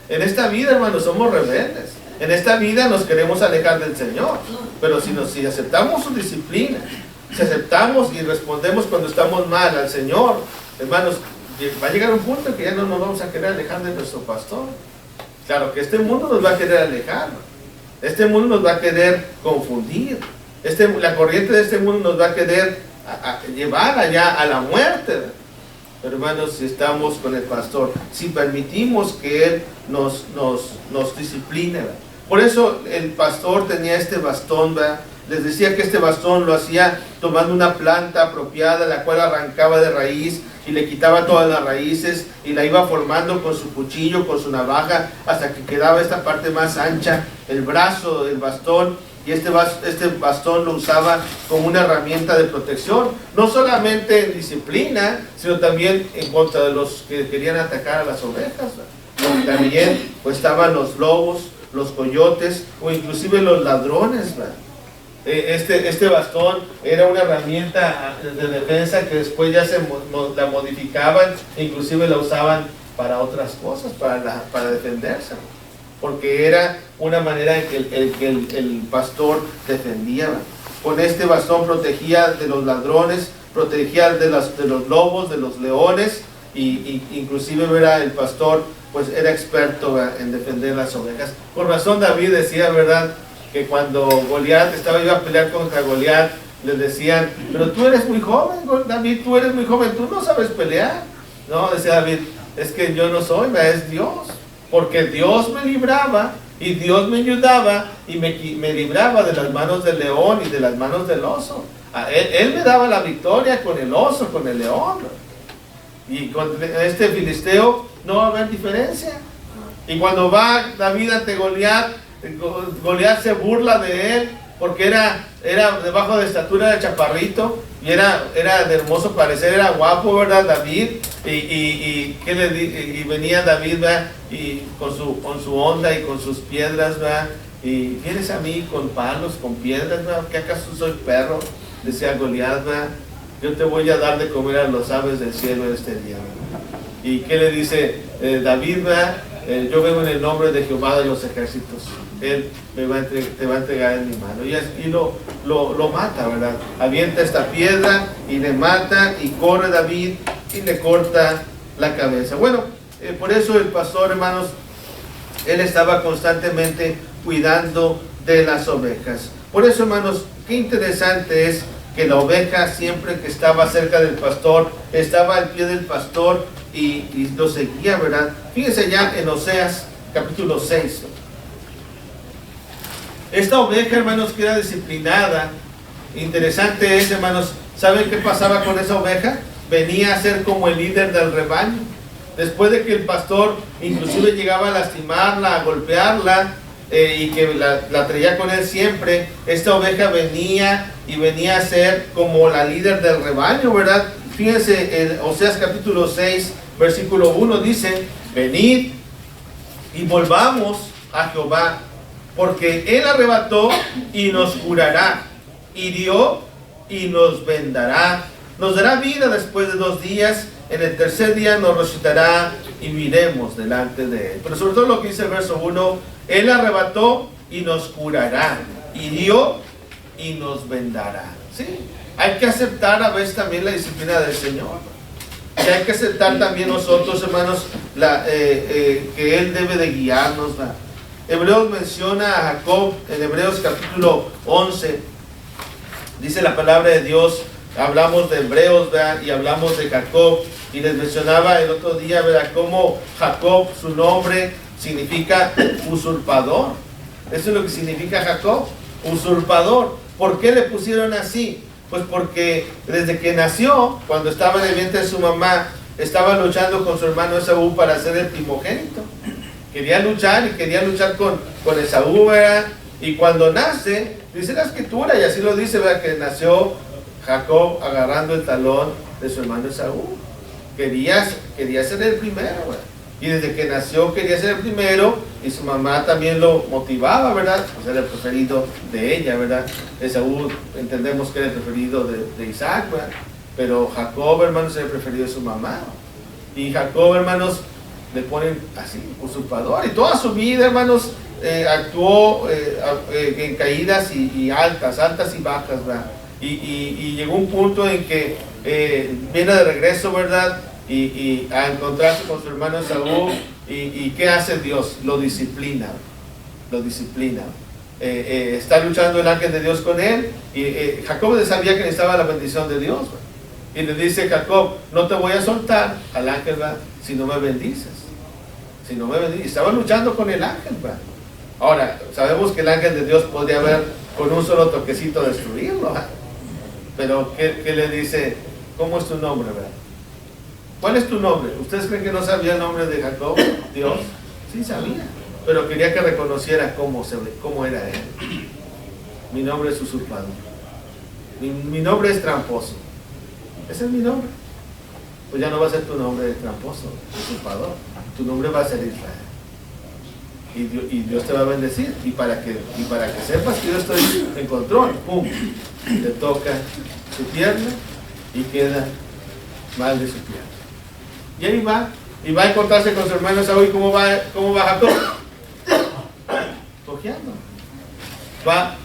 En esta vida, hermanos, somos rebeldes. En esta vida nos queremos alejar del Señor, pero si aceptamos su disciplina, si aceptamos y respondemos cuando estamos mal al Señor, hermanos, va a llegar un punto en que ya no nos vamos a querer alejar de nuestro pastor. Claro que este mundo nos va a querer alejar, este mundo nos va a querer confundir, la corriente de este mundo nos va a querer llevar allá a la muerte. Pero hermanos, si estamos con el pastor, si permitimos que Él nos discipline, ¿verdad? Por eso el pastor tenía este bastón, ¿verdad? Les decía que este bastón lo hacía tomando una planta apropiada, la cual arrancaba de raíz y le quitaba todas las raíces y la iba formando con su cuchillo, con su navaja, hasta que quedaba esta parte más ancha, el brazo del bastón. Y este bastón lo usaba como una herramienta de protección, no solamente en disciplina, sino también en contra de los que querían atacar a las ovejas. También pues, estaban los lobos, los coyotes o inclusive los ladrones. Este bastón era una herramienta de defensa que después ya la modificaban, inclusive la usaban para otras cosas, para defenderse, porque era una manera en que el pastor defendía. Con este bastón protegía de los ladrones, protegía de los lobos, de los leones, y inclusive el pastor pues era experto en defender las ovejas. Con razón David decía, ¿verdad?, que cuando Goliat iba a pelear contra Goliat, les decían: pero tú eres muy joven, David, tú eres muy joven, tú no sabes pelear. No, decía David, es que yo no soy, es Dios. Porque Dios me libraba y Dios me ayudaba y me libraba de las manos del león y de las manos del oso. Él me daba la victoria con el oso, con el león. Y con este filisteo no va a haber diferencia. Y cuando va David ante Goliat, Goliat se burla de él porque era debajo de estatura de chaparrito y era de hermoso parecer, era guapo, ¿verdad, David? Y venía David, ¿verdad?, y con su onda y con sus piedras, ¿verdad?, y vienes a mí con palos, con piedras, ¿verdad?, ¿qué acaso soy perro? Decía Goliat, ¿verdad?, yo te voy a dar de comer a los aves del cielo este día, ¿verdad? ¿Y qué le dice David, ¿verdad? Yo vengo en el nombre de Jehová de los ejércitos, Él te va a entregar en mi mano. Y lo mata, ¿verdad? Avienta esta piedra y le mata, y corre David y le corta la cabeza. Bueno, por eso el pastor, hermanos, él estaba constantemente cuidando de las ovejas. Por eso, hermanos, qué interesante es que la oveja, siempre que estaba cerca del pastor, estaba al pie del pastor y lo seguía, ¿verdad? Fíjense ya en Oseas capítulo 6. Esta oveja, hermanos, que era disciplinada, interesante es, hermanos, ¿saben qué pasaba con esa oveja? Venía a ser como el líder del rebaño. Después de que el pastor inclusive llegaba a lastimarla, a golpearla, y que la traía con él siempre, esta oveja venía a ser como la líder del rebaño, ¿verdad? Fíjense, en Oseas capítulo 6, versículo 1 dice: venid y volvamos a Jehová, porque Él arrebató y nos curará, hirió y nos vendará, nos dará vida después de 2 días, en el tercer día nos resucitará y miremos delante de Él. Pero sobre todo lo que dice el verso 1, Él arrebató y nos curará, hirió y nos vendará. ¿Sí? Hay que aceptar a veces también la disciplina del Señor. Y hay que aceptar también nosotros, hermanos, que Él debe de guiarnos. Hebreos menciona a Jacob en Hebreos capítulo 11. Dice la palabra de Dios, hablamos de Hebreos, ¿verdad? Y hablamos de Jacob. Y les mencionaba el otro día, ¿verdad?, cómo Jacob, su nombre significa usurpador. Eso es lo que significa Jacob, usurpador. ¿Por qué le pusieron así? Pues porque desde que nació, cuando estaba en el vientre de su mamá, estaba luchando con su hermano Esaú para ser el primogénito. Quería luchar con Esaú, ¿verdad? Y cuando nace, dice la escritura, y así lo dice, ¿verdad?, que nació Jacob agarrando el talón de su hermano Esaú. Quería ser el primero, ¿verdad? Y desde que nació quería ser el primero, y su mamá también lo motivaba, ¿verdad? Pues era el preferido de ella, ¿verdad? Esaú entendemos que era el preferido de Isaac, ¿verdad? Pero Jacob, hermanos, era el preferido de su mamá. Y Jacob, hermanos, le ponen así, usurpador. Y toda su vida, hermanos, actuó en caídas y altas y bajas, ¿verdad? Y llegó un punto en que viene de regreso, ¿verdad? Y a encontrarse con su hermano Esaú. ¿Y qué hace Dios? Lo disciplina. Está luchando el ángel de Dios con él. Y Jacob sabía que necesitaba la bendición de Dios, ¿verdad? Y le dice Jacob, no te voy a soltar al ángel, ¿verdad?, si no me bendices. Estaba luchando con el ángel, ¿verdad? Ahora, sabemos que el ángel de Dios podría haber con un solo toquecito destruirlo, ¿verdad? Pero ¿qué le dice? ¿Cómo es tu nombre, verdad? ¿Cuál es tu nombre? ¿Ustedes creen que no sabía el nombre de Jacob? Dios sí sabía, pero quería que reconociera cómo era él. Mi nombre es usurpador. Mi nombre es tramposo. Ese es mi nombre. Pues ya no va a ser tu nombre de tramposo, usurpador. Tu nombre va a ser Israel. Y Dios te va a bendecir. Y para que sepas que yo estoy en control, ¡pum!, le toca su pierna y queda mal de su pierna. Y ahí va a encontrarse con su hermano Esaú. ¿Y cómo va Jacob? Cojeando. Va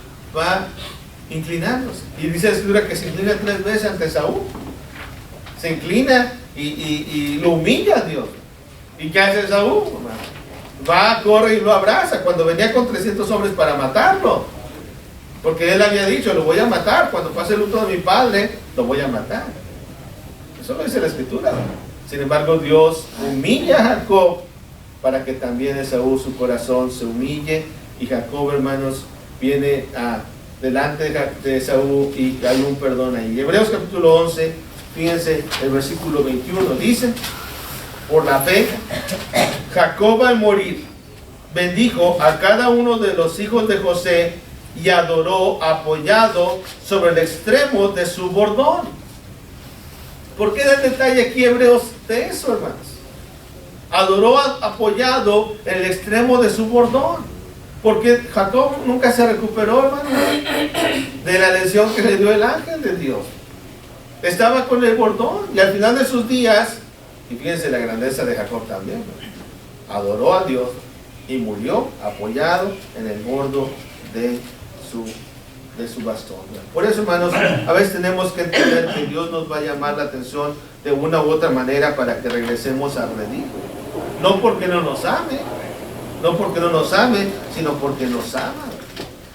inclinándose. Y dice la escritura que se inclina 3 veces ante Esaú. Se inclina y lo humilla a Dios. ¿Y qué hace Esaú? Va, corre y lo abraza. Cuando venía con 300 hombres para matarlo. Porque él había dicho, lo voy a matar. Cuando pase el luto de mi padre, lo voy a matar. Eso lo dice la escritura, ¿no? Sin embargo, Dios humilla a Jacob para que también Esaú, su corazón, se humille. Y Jacob, hermanos, viene delante de Esaú y hay un perdón ahí. Hebreos capítulo 11, fíjense el versículo 21, dice: por la fe, Jacob al morir bendijo a cada uno de los hijos de José y adoró apoyado sobre el extremo de su bordón. ¿Por qué da el detalle aquí Hebreos de eso, hermanos? Adoró apoyado en el extremo de su bordón. Porque Jacob nunca se recuperó, hermanos, de la lesión que le dio el ángel de Dios. Estaba con el bordón y al final de sus días, y fíjense la grandeza de Jacob también, ¿no?, adoró a Dios y murió apoyado en el bordo de su bastón. Por eso, hermanos, a veces tenemos que entender que Dios nos va a llamar la atención de una u otra manera para que regresemos al redil. No porque no nos ame, sino porque nos ama.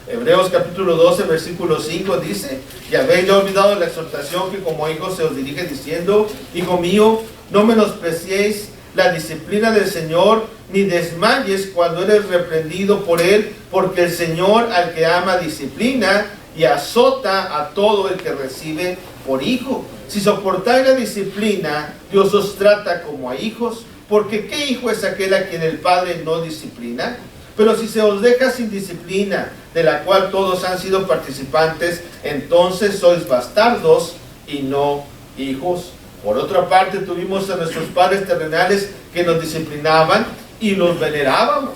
Hebreos capítulo 12, versículo 5 dice: y habéis ya olvidado la exhortación que como hijos se os dirige diciendo: hijo mío, no menospreciéis la disciplina del Señor, ni desmayes cuando eres reprendido por Él, porque el Señor al que ama disciplina y azota a todo el que recibe por hijo. Si soportáis la disciplina, Dios os trata como a hijos, porque ¿qué hijo es aquel a quien el Padre no disciplina? Pero si se os deja sin disciplina, de la cual todos han sido participantes, entonces sois bastardos y no hijos. Por otra parte, tuvimos a nuestros padres terrenales que nos disciplinaban y los venerábamos.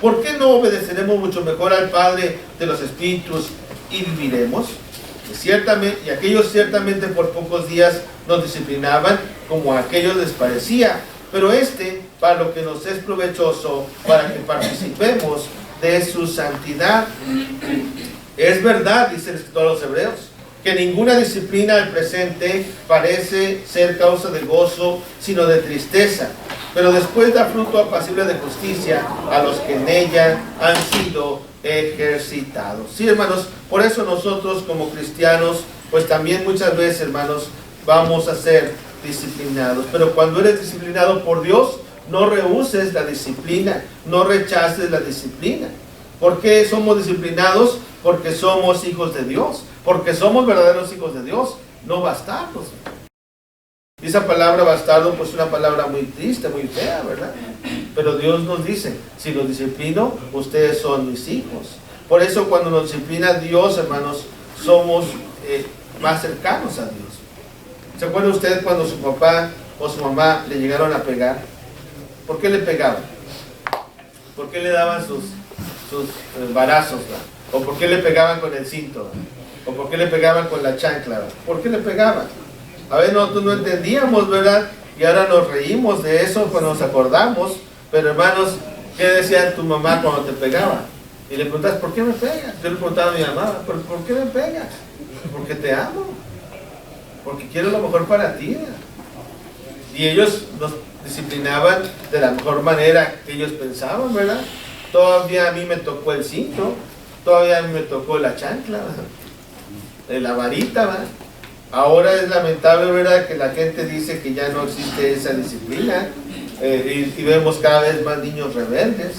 ¿Por qué no obedeceremos mucho mejor al Padre de los Espíritus y viviremos? Y aquellos ciertamente por pocos días nos disciplinaban, como a aquellos les parecía, pero para lo que nos es provechoso, para que participemos de su santidad. Es verdad, dice el escritor a los Hebreos, que ninguna disciplina al presente parece ser causa de gozo, sino de tristeza, pero después da fruto apacible de justicia a los que en ella han sido ejercitados. Sí, hermanos, por eso nosotros como cristianos, pues también muchas veces, hermanos, vamos a ser disciplinados. Pero cuando eres disciplinado por Dios, no rehuses la disciplina, no rechaces la disciplina. ¿Por qué somos disciplinados? Porque somos hijos de Dios, porque somos verdaderos hijos de Dios, no bastardos. Y esa palabra bastardo, pues es una palabra muy triste, muy fea, ¿verdad? Pero Dios nos dice, si los disciplino, ustedes son mis hijos. Por eso cuando nos disciplina Dios, hermanos, somos más cercanos a Dios. ¿Se acuerda usted cuando su papá o su mamá le llegaron a pegar? ¿Por qué le pegaban? ¿Por qué le daban sus embarazos? ¿O por qué le pegaban con el cinto? ¿O por qué le pegaban con la chancla? ¿Por qué le pegaban? A ver, nosotros no entendíamos, ¿verdad? Y ahora nos reímos de eso cuando nos acordamos. Pero hermanos, ¿qué decía tu mamá cuando te pegaba? Y le preguntas, ¿por qué me pegas? Yo le preguntaba a mi mamá, ¿por qué me pegas? Porque te amo. Porque quiero lo mejor para ti. Y ellos nos disciplinaban de la mejor manera que ellos pensaban, ¿verdad? Todavía a mí me tocó el cinto, todavía a mí me tocó la chancla, la varita, ¿verdad? Ahora es lamentable, ¿verdad?, que la gente dice que ya no existe esa disciplina, y vemos cada vez más niños rebeldes,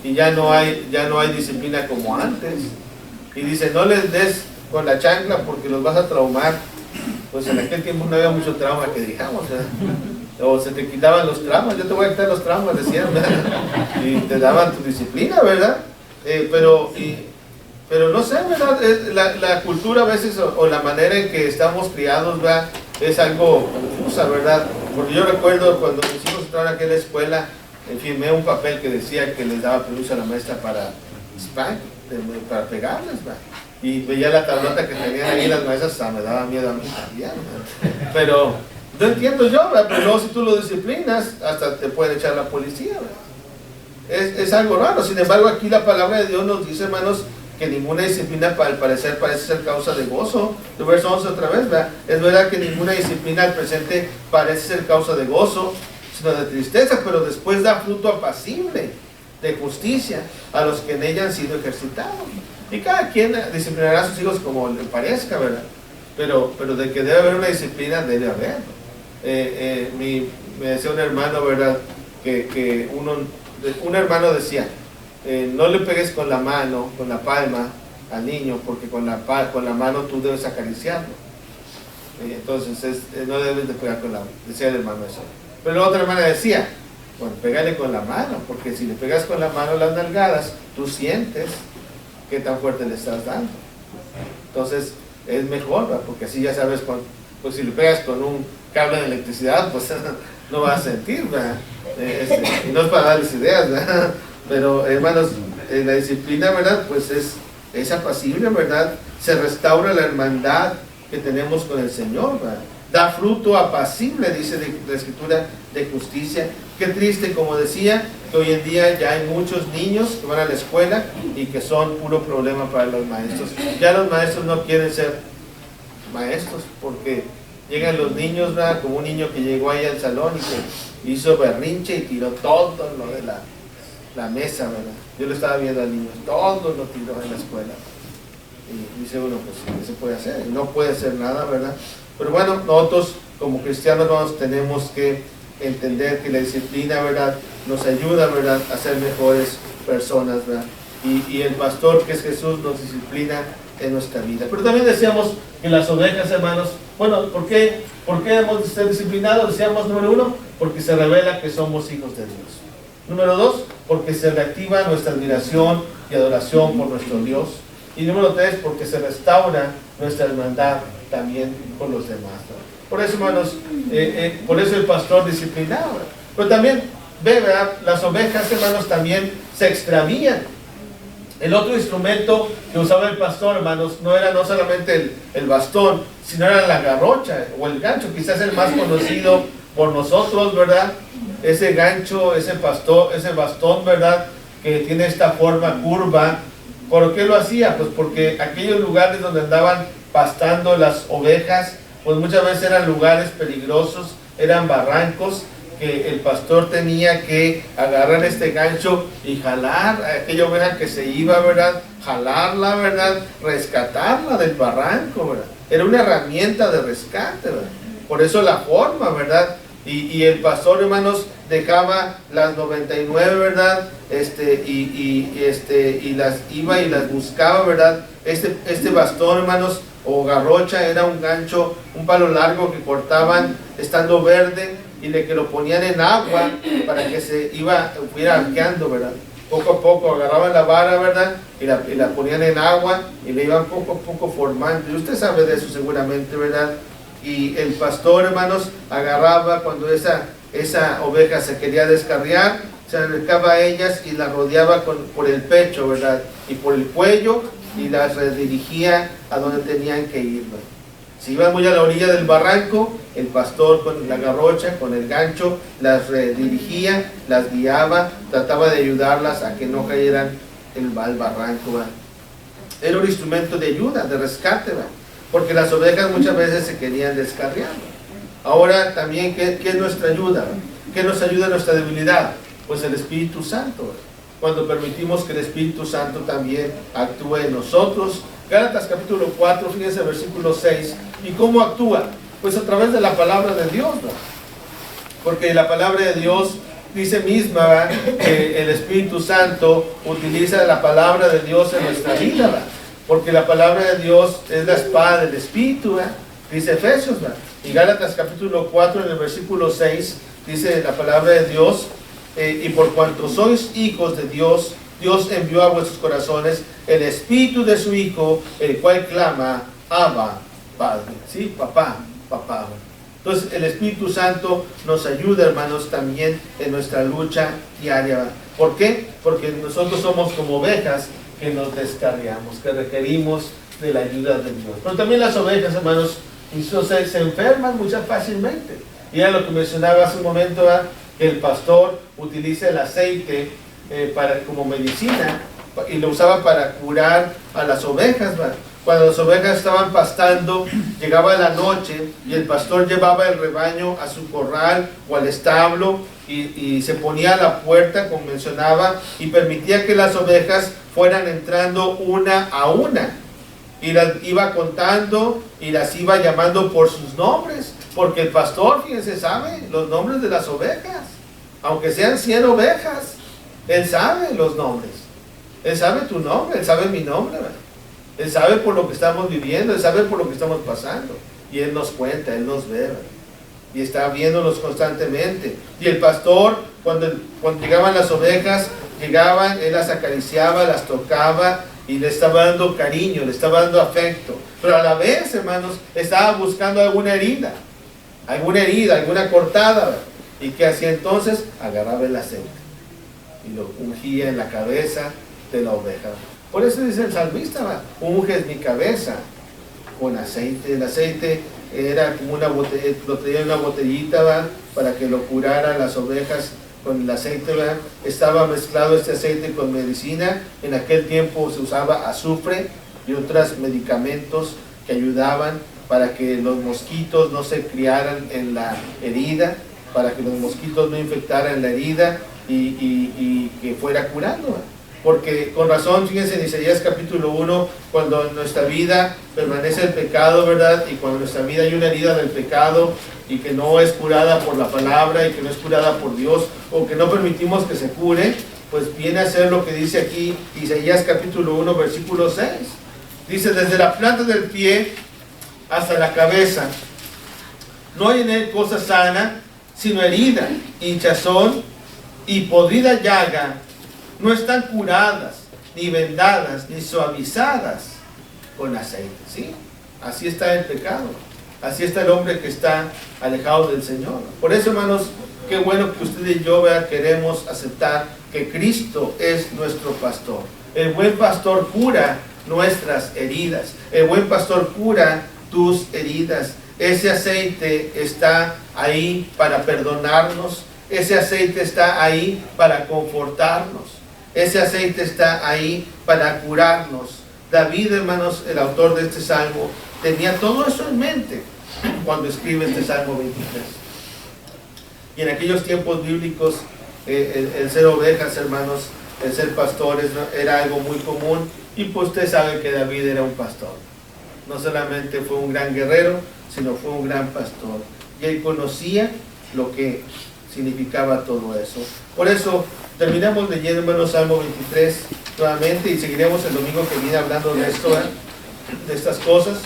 y ya no hay disciplina como antes. Y dice, no les des con la chancla porque los vas a traumar. Pues en aquel tiempo no había mucho trauma que digamos, ¿verdad? O se te quitaban los traumas, yo te voy a quitar los traumas, decían, ¿verdad? Y te daban tu disciplina, ¿verdad? Pero no sé, ¿verdad? La cultura a veces, o la manera en que estamos criados, ¿verdad?, es algo confusa, ¿verdad? Porque yo recuerdo cuando mis hijos entraron aquí a la escuela, firmé un papel que decía que les daba permiso a la maestra para spank, para pegarles, ¿verdad? Y veía la tablota que tenían ahí las maestras, me daba miedo a mí también, ¿verdad? Pero no entiendo yo, ¿verdad? Pero luego si tú lo disciplinas, hasta te puede echar la policía, ¿verdad? Es algo raro. Sin embargo, aquí la palabra de Dios nos dice, hermanos, que ninguna disciplina al parecer parece ser causa de gozo. El verso 11 otra vez, ¿verdad? Es verdad que ninguna disciplina al presente parece ser causa de gozo, sino de tristeza, pero después da fruto apacible de justicia a los que en ella han sido ejercitados. Y cada quien disciplinará a sus hijos como le parezca, ¿verdad? Pero de que debe haber una disciplina, debe haber. Me decía un hermano, ¿verdad?, que un hermano decía, no le pegues con la mano, con la palma al niño, porque con la mano tú debes acariciarlo. Entonces no debes de pegar con la mano, decía el hermano eso. Pero la otra hermana decía, bueno, pégale con la mano, porque si le pegas con la mano las nalgadas, tú sientes qué tan fuerte le estás dando. Entonces es mejor, ¿verdad?, porque así ya sabes, pues si le pegas con un cable de electricidad, pues no vas a sentir, ¿verdad? Y no es para darles ideas, ¿verdad? Pero hermanos, la disciplina, ¿verdad?, pues es apacible, ¿verdad? Se restaura la hermandad que tenemos con el Señor, ¿verdad? Da fruto apacible, dice la Escritura, de justicia. Qué triste, como decía, que hoy en día ya hay muchos niños que van a la escuela y que son puro problema para los maestros. Ya los maestros no quieren ser maestros porque llegan los niños, ¿verdad?, como un niño que llegó ahí al salón y que hizo berrinche y tiró todo lo de la mesa, ¿verdad? Yo lo estaba viendo al niño, todo lo tiró en la escuela. Y dice uno, pues, ¿qué se puede hacer? No puede hacer nada, ¿verdad? Pero bueno, nosotros como cristianos tenemos que entender que la disciplina, ¿verdad?, nos ayuda, ¿verdad?, a ser mejores personas, ¿verdad? Y el pastor, que es Jesús, nos disciplina en nuestra vida. Pero también decíamos que las ovejas, hermanos, bueno, ¿por qué hemos de ser disciplinados? Decíamos, número 1, porque se revela que somos hijos de Dios. Número 2, porque se reactiva nuestra admiración y adoración por nuestro Dios. Y número 3, porque se restaura nuestra hermandad también con los demás, ¿no? Por eso, hermanos, por eso el pastor disciplinaba. Pero también ve, ¿verdad? Las ovejas, hermanos, también se extravían. El otro instrumento que usaba el pastor, hermanos, no era no solamente el bastón, sino era la garrocha o el gancho, quizás el más conocido por nosotros, ¿verdad? Ese gancho, ese bastón, ¿verdad? Que tiene esta forma curva. ¿Por qué lo hacía? Pues porque aquellos lugares donde andaban pastando las ovejas, pues muchas veces eran lugares peligrosos, eran barrancos, que el pastor tenía que agarrar este gancho y jalar a aquella oveja que se iba, ¿verdad? Jalarla, ¿verdad? Rescatarla del barranco, ¿verdad? Era una herramienta de rescate, ¿verdad? Por eso la forma, ¿verdad? Y el pastor, hermanos, dejaba las 99, ¿verdad? Y las iba y las buscaba, ¿verdad? Este bastón, hermanos, o garrocha, era un gancho, un palo largo que cortaban estando verde y que lo ponían en agua para que fuera arqueando, ¿verdad? Poco a poco agarraban la vara, ¿verdad? Y la ponían en agua y le iban poco a poco formando. Y usted sabe de eso seguramente, ¿verdad? Y el pastor, hermanos, agarraba cuando esa oveja se quería descarriar, se acercaba a ellas y la rodeaba por el pecho, ¿verdad? Y por el cuello y las redirigía a donde tenían que ir, ¿verdad? Si iban muy a la orilla del barranco, el pastor con la garrocha, con el gancho, las redirigía, las guiaba, trataba de ayudarlas a que no cayeran al barranco, ¿verdad? Era un instrumento de ayuda, de rescate, ¿verdad? Porque las ovejas muchas veces se querían descarriar. Ahora también, ¿qué es nuestra ayuda? ¿Qué nos ayuda en nuestra debilidad? Pues el Espíritu Santo, ¿verdad? Cuando permitimos que el Espíritu Santo también actúe en nosotros. Gálatas capítulo 4, fíjense versículo 6. ¿Y cómo actúa? Pues a través de la palabra de Dios, ¿verdad? Porque la palabra de Dios dice misma, ¿verdad?, que el Espíritu Santo utiliza la palabra de Dios en nuestra vida, ¿verdad? Porque la palabra de Dios es la espada del Espíritu, ¿verdad? Dice Efesios, ¿verdad? Y Gálatas capítulo 4 en el versículo 6 dice la palabra de Dios, y por cuanto sois hijos de Dios, Dios envió a vuestros corazones el Espíritu de su Hijo, el cual clama, Abba, Padre. ¿Sí? Papá, papá. Entonces el Espíritu Santo nos ayuda, hermanos, también en nuestra lucha diaria. ¿Por qué? Porque nosotros somos como ovejas que nos descarriamos, que requerimos de la ayuda de Dios. Pero también las ovejas, hermanos, se enferman muy fácilmente. Y era lo que mencionaba hace un momento, ¿verdad?, que el pastor utiliza el aceite como medicina y lo usaba para curar a las ovejas, ¿verdad? Cuando las ovejas estaban pastando, llegaba la noche y el pastor llevaba el rebaño a su corral o al establo y se ponía a la puerta, como mencionaba, y permitía que las ovejas fueran entrando una a una. Y las iba contando y las iba llamando por sus nombres, porque el pastor, fíjense, sabe los nombres de las ovejas. Aunque sean 100 ovejas, él sabe los nombres. Él sabe tu nombre, él sabe mi nombre, ¿verdad? Él sabe por lo que estamos viviendo, él sabe por lo que estamos pasando. Y él nos cuenta, él nos ve, ¿verdad? Y está viéndonos constantemente. Y el pastor, cuando llegaban las ovejas, él las acariciaba, las tocaba y le estaba dando cariño, le estaba dando afecto. Pero a la vez, hermanos, estaba buscando alguna herida, alguna cortada, ¿verdad? ¿Y qué hacía entonces? Agarraba el aceite y lo ungía en la cabeza de la oveja. Por eso dice el salmista, ¿verdad?, unges mi cabeza con aceite. El aceite era como una botella, lo traía en una botellita, ¿verdad?, para que lo curaran las ovejas con el aceite, ¿verdad? Estaba mezclado este aceite con medicina. En aquel tiempo se usaba azufre y otros medicamentos que ayudaban para que los mosquitos no se criaran en la herida, para que los mosquitos no infectaran la herida y que fuera curando, ¿verdad? Porque con razón, fíjense en Isaías capítulo 1, cuando en nuestra vida permanece el pecado, ¿verdad? Y cuando en nuestra vida hay una herida del pecado y que no es curada por la palabra y que no es curada por Dios, o que no permitimos que se cure, pues viene a ser lo que dice aquí Isaías capítulo 1, versículo 6. Dice, desde la planta del pie hasta la cabeza, no hay en él cosa sana, sino herida, hinchazón y podrida llaga. No están curadas, ni vendadas, ni suavizadas con aceite. ¿Sí? Así está el pecado. Así está el hombre que está alejado del Señor. Por eso, hermanos, Qué bueno que usted y yo, ¿verdad?, queremos aceptar que Cristo es nuestro pastor. El buen pastor cura nuestras heridas. El buen pastor cura tus heridas. Ese aceite está ahí para perdonarnos. Ese aceite está ahí para confortarnos. Ese aceite está ahí para curarnos. David, hermanos, el autor de este salmo, tenía todo eso en mente cuando escribe este Salmo 23. Y en aquellos tiempos bíblicos, el ser ovejas, hermanos, el ser pastores, ¿no?, era algo muy común. Y pues usted sabe que David era un pastor. No solamente fue un gran guerrero, sino fue un gran pastor. Y él conocía lo que significaba todo eso. Por eso terminamos leyendo, hermanos, Salmo 23 nuevamente, y seguiremos el domingo que viene hablando de esto, de estas cosas.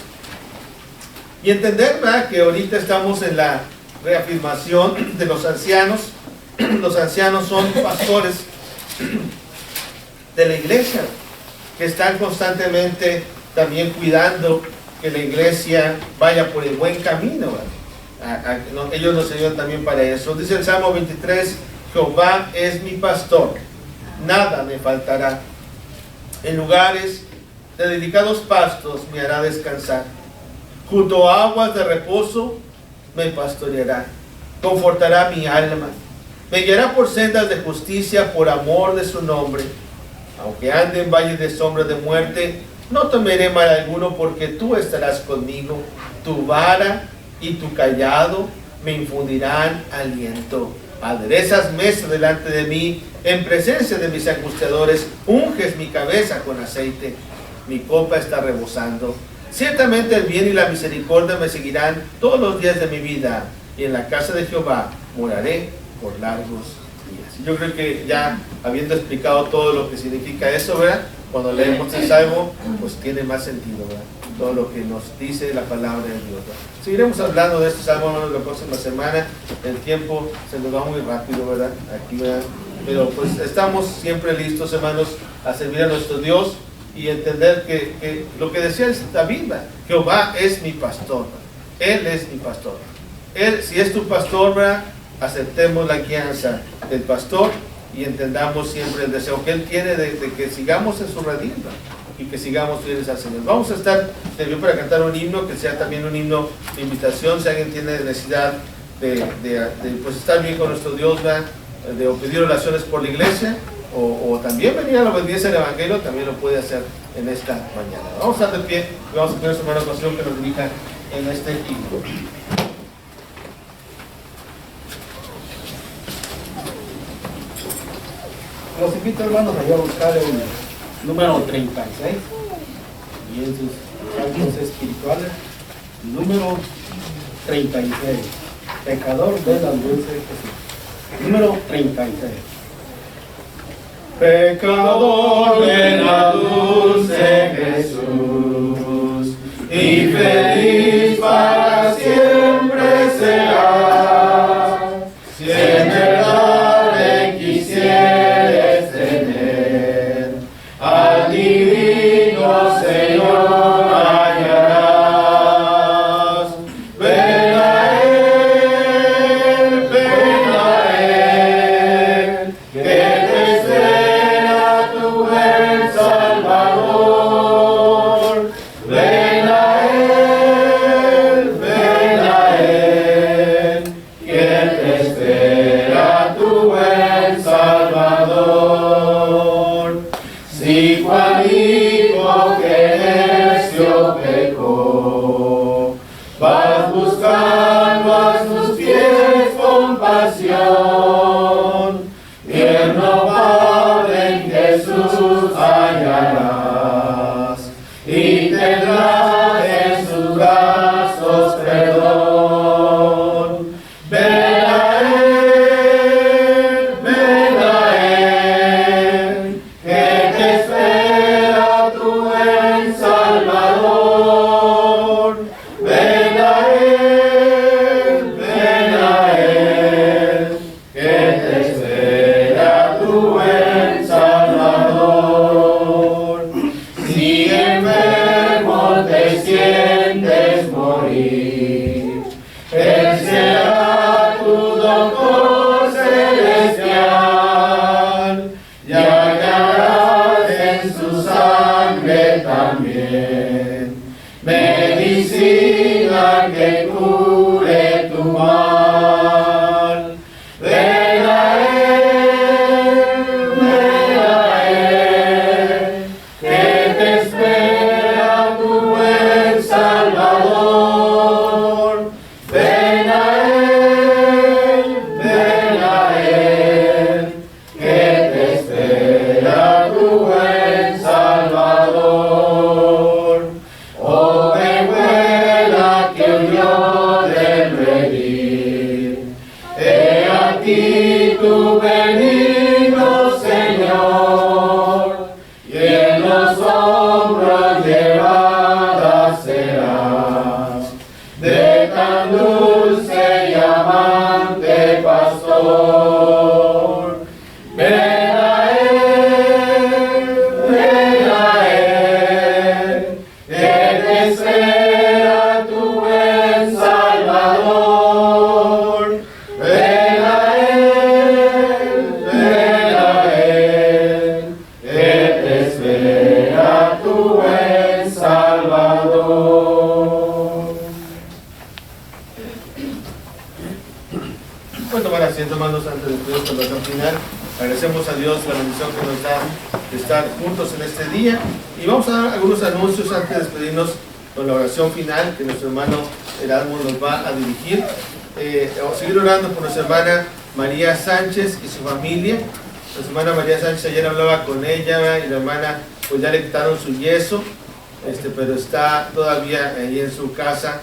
Y entender, ¿verdad?, que ahorita estamos en la reafirmación de los ancianos. Los ancianos son pastores de la iglesia, que están constantemente también cuidando que la iglesia vaya por el buen camino, ¿verdad? Ellos nos ayudan también para eso. Dice el Salmo 23, Jehová es mi pastor, nada me faltará. En lugares de delicados pastos me hará descansar. Junto a aguas de reposo me pastoreará. Confortará mi alma. Me guiará por sendas de justicia por amor de su nombre. Aunque ande en valles de sombra de muerte, no temeré mal alguno, porque tú estarás conmigo. Tu vara y tu cayado me infundirán aliento. Aderezas mesa delante de mí, en presencia de mis angustiadores. Unges mi cabeza con aceite. Mi copa está rebosando. Ciertamente el bien y la misericordia me seguirán todos los días de mi vida, y en la casa de Jehová moraré por largos días. Yo creo que ya habiendo explicado todo lo que significa eso, ¿verdad?, cuando leemos el Salmo, pues tiene más sentido, ¿verdad?, todo lo que nos dice la palabra de Dios, ¿verdad? Seguiremos hablando de este Salmo, hermanos, la próxima semana. El tiempo se nos va muy rápido, ¿verdad?, aquí, ¿verdad? Pero pues estamos siempre listos, hermanos, a servir a nuestro Dios y entender que lo que decía David, ¿verdad?, Jehová es mi pastor, ¿verdad? Él es mi pastor. Él, si es tu pastor, ¿verdad?, aceptemos la guianza del pastor y entendamos siempre el deseo que Él tiene de que sigamos en su redil, ¿verdad?, y que sigamos fieles al Señor. Vamos a estar de pie para cantar un himno, que sea también un himno de invitación. Si alguien tiene necesidad de pues estar bien con nuestro Dios, ¿verdad?, de pedir oraciones por la iglesia, o también venir a la obediencia del Evangelio, también lo puede hacer en esta mañana. Vamos a estar de pie y vamos a pedir a su hermano Pasión que nos dirija en este himno. Los invito, hermanos, allá a buscar el número 36 y en sus cantos espirituales, número 36, pecador de la dulce Jesús. Número 36. Pecador de la dulce Jesús, y feliz para siempre serás, si en verdad le quisieres tener, al divino Señor hallarás. Ven a Él, que te espera tu buen Salvador. Ven a Él, que te espera tu buen Salvador. Si Juanito que necio pecó, vas buscando a sus pies compasión, tierno Padre en Jesús hallarás, y tendrás en sus brazos perdón. Ven a Él, que te espera tu buen Salvador. Ven a Él, que medicina que cure tu mal. Ven a Él, que te espera tu buen Salvador. Ven a Él, que te espera tu buen Salvador. Oh, vuela que huyó del redil. He aquí tu benigno Señor, y en los hombros llevada serás de tan dulce y amante pastor. Ven a Él, que te espera tu buen Salvador. Ven a Él, que te espera tu buen Salvador. Pueden tomar asiento, hermanos, antes de despedir esta oración final. Agradecemos a Dios la bendición que nos da de estar juntos en este día. Y vamos a dar algunos anuncios antes de despedirnos con la oración final que nuestro hermano Erasmo nos va a dirigir. Vamos a seguir orando por nuestra hermana María Sánchez y su familia. Nuestra hermana María Sánchez, ayer hablaba con ella, ¿verdad? Y la hermana, pues ya le quitaron su yeso, pero está todavía ahí en su casa.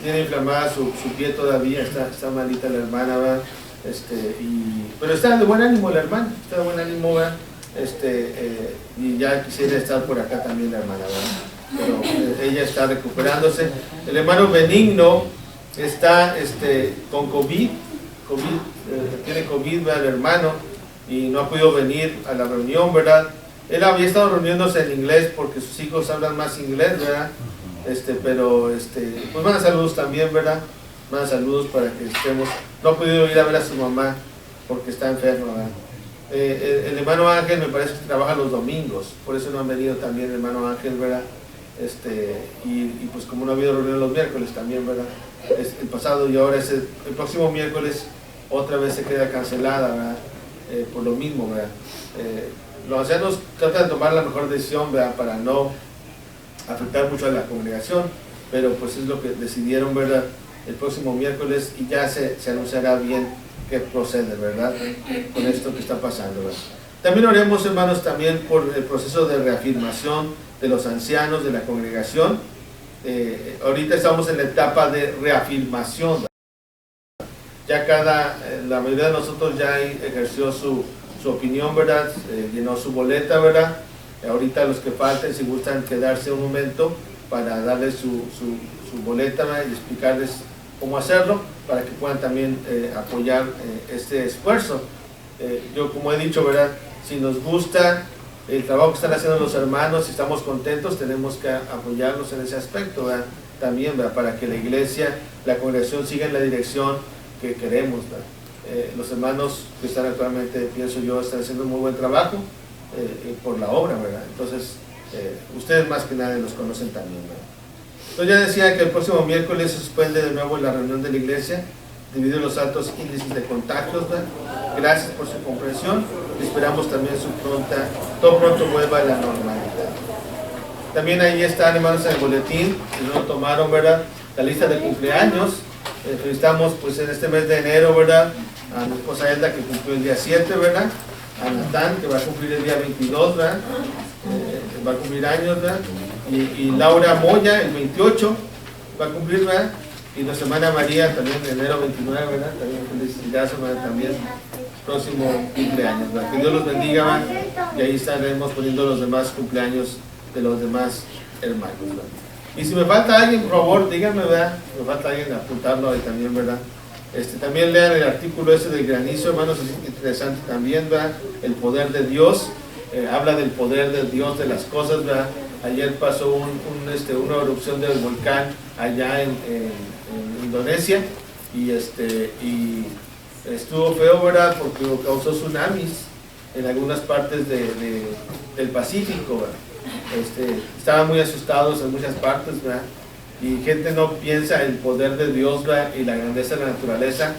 Tiene inflamada su pie todavía, está malita la hermana, ¿verdad? Pero está de buen ánimo la hermana, está de buen ánimo, ¿verdad? Y ya quisiera estar por acá también la hermana, ¿verdad? Pero ella está recuperándose. El hermano Benigno está con COVID, tiene COVID, ¿verdad? El hermano, y no ha podido venir a la reunión, ¿verdad? Él había estado reuniéndose en inglés porque sus hijos hablan más inglés, ¿verdad? Pues manda saludos también, ¿verdad? Manda saludos para que estemos. No ha podido ir a ver a su mamá porque está enferma, ¿verdad? El hermano Ángel me parece que trabaja los domingos, por eso no han venido también el hermano Ángel, ¿verdad? Y pues como no ha habido reunión los miércoles también, ¿verdad? El pasado y ahora es el próximo miércoles otra vez se queda cancelada, ¿verdad? Por lo mismo, ¿verdad? Los ancianos tratan de tomar la mejor decisión, ¿verdad? Para no afectar mucho a la congregación, pero pues es lo que decidieron, ¿verdad? El próximo miércoles, y ya se anunciará bien qué procede, ¿verdad? Con esto que está pasando, ¿verdad? También oremos, hermanos, también por el proceso de reafirmación de los ancianos de la congregación. Ahorita estamos en la etapa de reafirmación, ¿verdad? Ya la mayoría de nosotros ya ejerció su opinión, ¿verdad? Llenó su boleta, ¿verdad? Ahorita los que falten, si gustan quedarse un momento para darles su boleta, ¿verdad? Y explicarles cómo hacerlo para que puedan también apoyar este esfuerzo. Yo, como he dicho, ¿verdad? Si nos gusta el trabajo que están haciendo los hermanos, si estamos contentos, tenemos que apoyarlos en ese aspecto, ¿verdad? También, ¿verdad? Para que la iglesia, la congregación siga en la dirección que queremos, ¿verdad? Los hermanos que están actualmente, pienso yo, están haciendo un muy buen trabajo por la obra, ¿verdad? Entonces, ustedes más que nadie los conocen también, ¿verdad? Entonces ya decía que el próximo miércoles se suspende de nuevo la reunión de la iglesia debido a los altos índices de contagios, ¿verdad? Gracias por su comprensión. Esperamos también todo pronto vuelva a la normalidad. También ahí están, hermanos, en el boletín, si no lo tomaron, ¿verdad? La lista de cumpleaños. Felicitamos pues en este mes de enero, ¿verdad? A mi esposa Elda, que cumplió el día 7, ¿verdad? A Natán, que va a cumplir el día 22, ¿verdad? Va a cumplir años, ¿verdad? Y Laura Moya, el 28, va a cumplir, ¿verdad? Y nuestra hermana María, también en enero 29, ¿verdad? También felicidades, hermana, también próximo cumpleaños, ¿verdad? Que Dios los bendiga, ¿verdad? Y ahí estaremos poniendo los demás cumpleaños de los demás hermanos, ¿verdad? Y si me falta alguien, por favor, díganme, ¿verdad? Me falta alguien, apuntarlo ahí también, ¿verdad? También lean el artículo ese del granizo, hermanos, es interesante también, ¿verdad? El poder de Dios, habla del poder de Dios de las cosas, ¿verdad? Ayer pasó una erupción del volcán allá en Indonesia y estuvo feo, ¿verdad? Porque causó tsunamis en algunas partes del Pacífico, ¿verdad? Estaban muy asustados en muchas partes, ¿verdad? y gente no piensa el poder de Dios, ¿verdad? Y la grandeza de la naturaleza,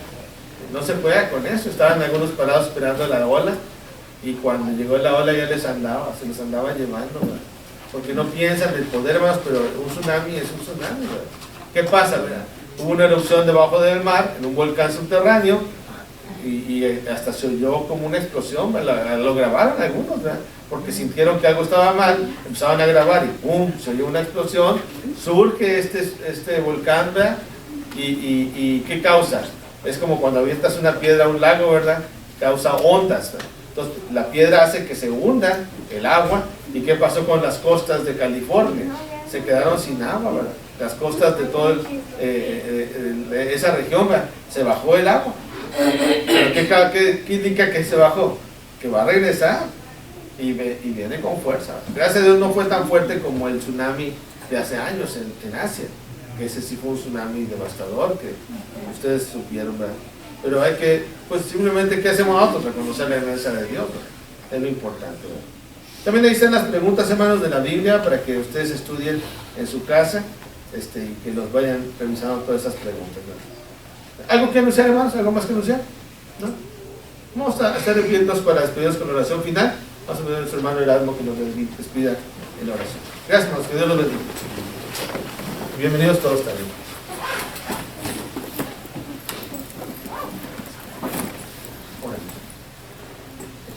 no se juega con eso. Estaban algunos parados esperando la ola, y cuando llegó la ola ya se les andaba llevando, ¿verdad? Porque no piensan del poder, hermanos, pero un tsunami es un tsunami, ¿verdad? ¿Qué pasa, verdad? Hubo una erupción debajo del mar, en un volcán subterráneo, y hasta se oyó como una explosión, ¿verdad? Lo grabaron algunos, ¿verdad? Porque sintieron que algo estaba mal, empezaron a grabar y ¡pum! Se oyó una explosión, surge este volcán, ¿verdad? Y ¿qué causa? Es como cuando avientas una piedra a un lago, ¿verdad? Causa ondas, ¿verdad? Entonces la piedra hace que se hunda el agua. ¿Y qué pasó con las costas de California? Se quedaron sin agua, ¿verdad? Las costas de toda esa región, ¿verdad? Se bajó el agua. ¿Pero qué indica que se bajó? Que va a regresar y viene con fuerza. Gracias a Dios no fue tan fuerte como el tsunami de hace años en Asia, que ese sí fue un tsunami devastador que ustedes supieron, ¿verdad? Pero hay que, pues simplemente, ¿qué hacemos nosotros? Reconocer la grandeza de Dios, ¿verdad? Es lo importante, ¿verdad? También ahí están las preguntas, hermanos, de la Biblia para que ustedes estudien en su casa y que los vayan revisando todas esas preguntas, ¿verdad? ¿Algo que anunciar, hermanos? ¿Algo más que anunciar? ¿No? Vamos a estar enviados para despedirnos con la oración final. Vamos a pedir a nuestro hermano Erasmo que nos despida en la oración. Gracias, hermanos, que Dios los bendiga. Bienvenidos todos también. Oramos.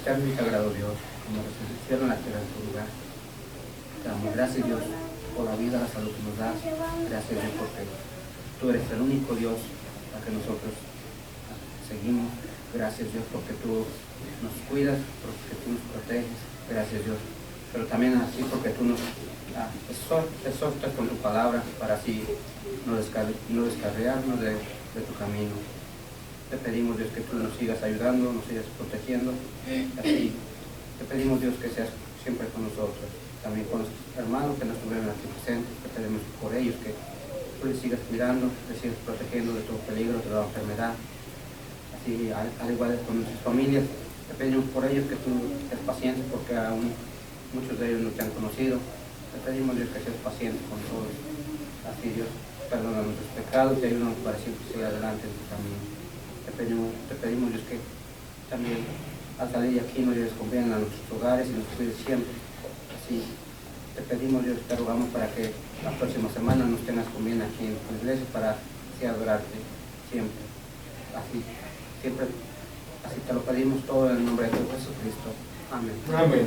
Eterno y sagrado Dios, como resucitaron en la tierra en tu lugar, te damos gracias, Dios, por la vida, la salud que nos das. Gracias, Dios, porque tú eres el único Dios al que nosotros seguimos. Gracias, Dios, porque tú nos cuidas, porque tú nos proteges. Gracias, Dios. Pero también así porque tú nos exhortas con tu palabra para así no descarriarnos de tu camino. Te pedimos, Dios, que tú nos sigas ayudando, nos sigas protegiendo. Así te pedimos, Dios, que seas siempre con nosotros. También con los hermanos que no estuvieron aquí presentes, te pedimos por ellos que tú les sigas cuidando, les sigas protegiendo de todo peligro, de toda enfermedad. Así, al igual que con nuestras familias, te pedimos por ellos que tú seas paciente, porque aún muchos de ellos no te han conocido. Te pedimos, Dios, que seas paciente con todos. Así, Dios, perdona nuestros pecados y ayúdanos para siempre seguir adelante en tu camino. Te pedimos, Dios, que también al salir de aquí nos lleves con bien a nuestros hogares y nos cuides siempre. Así, te pedimos, Dios, te rogamos para que la próxima semana nos tengas con bien aquí en tu iglesia para así adorarte siempre. Así te lo pedimos todo en el nombre de Jesucristo. Amén. Amén.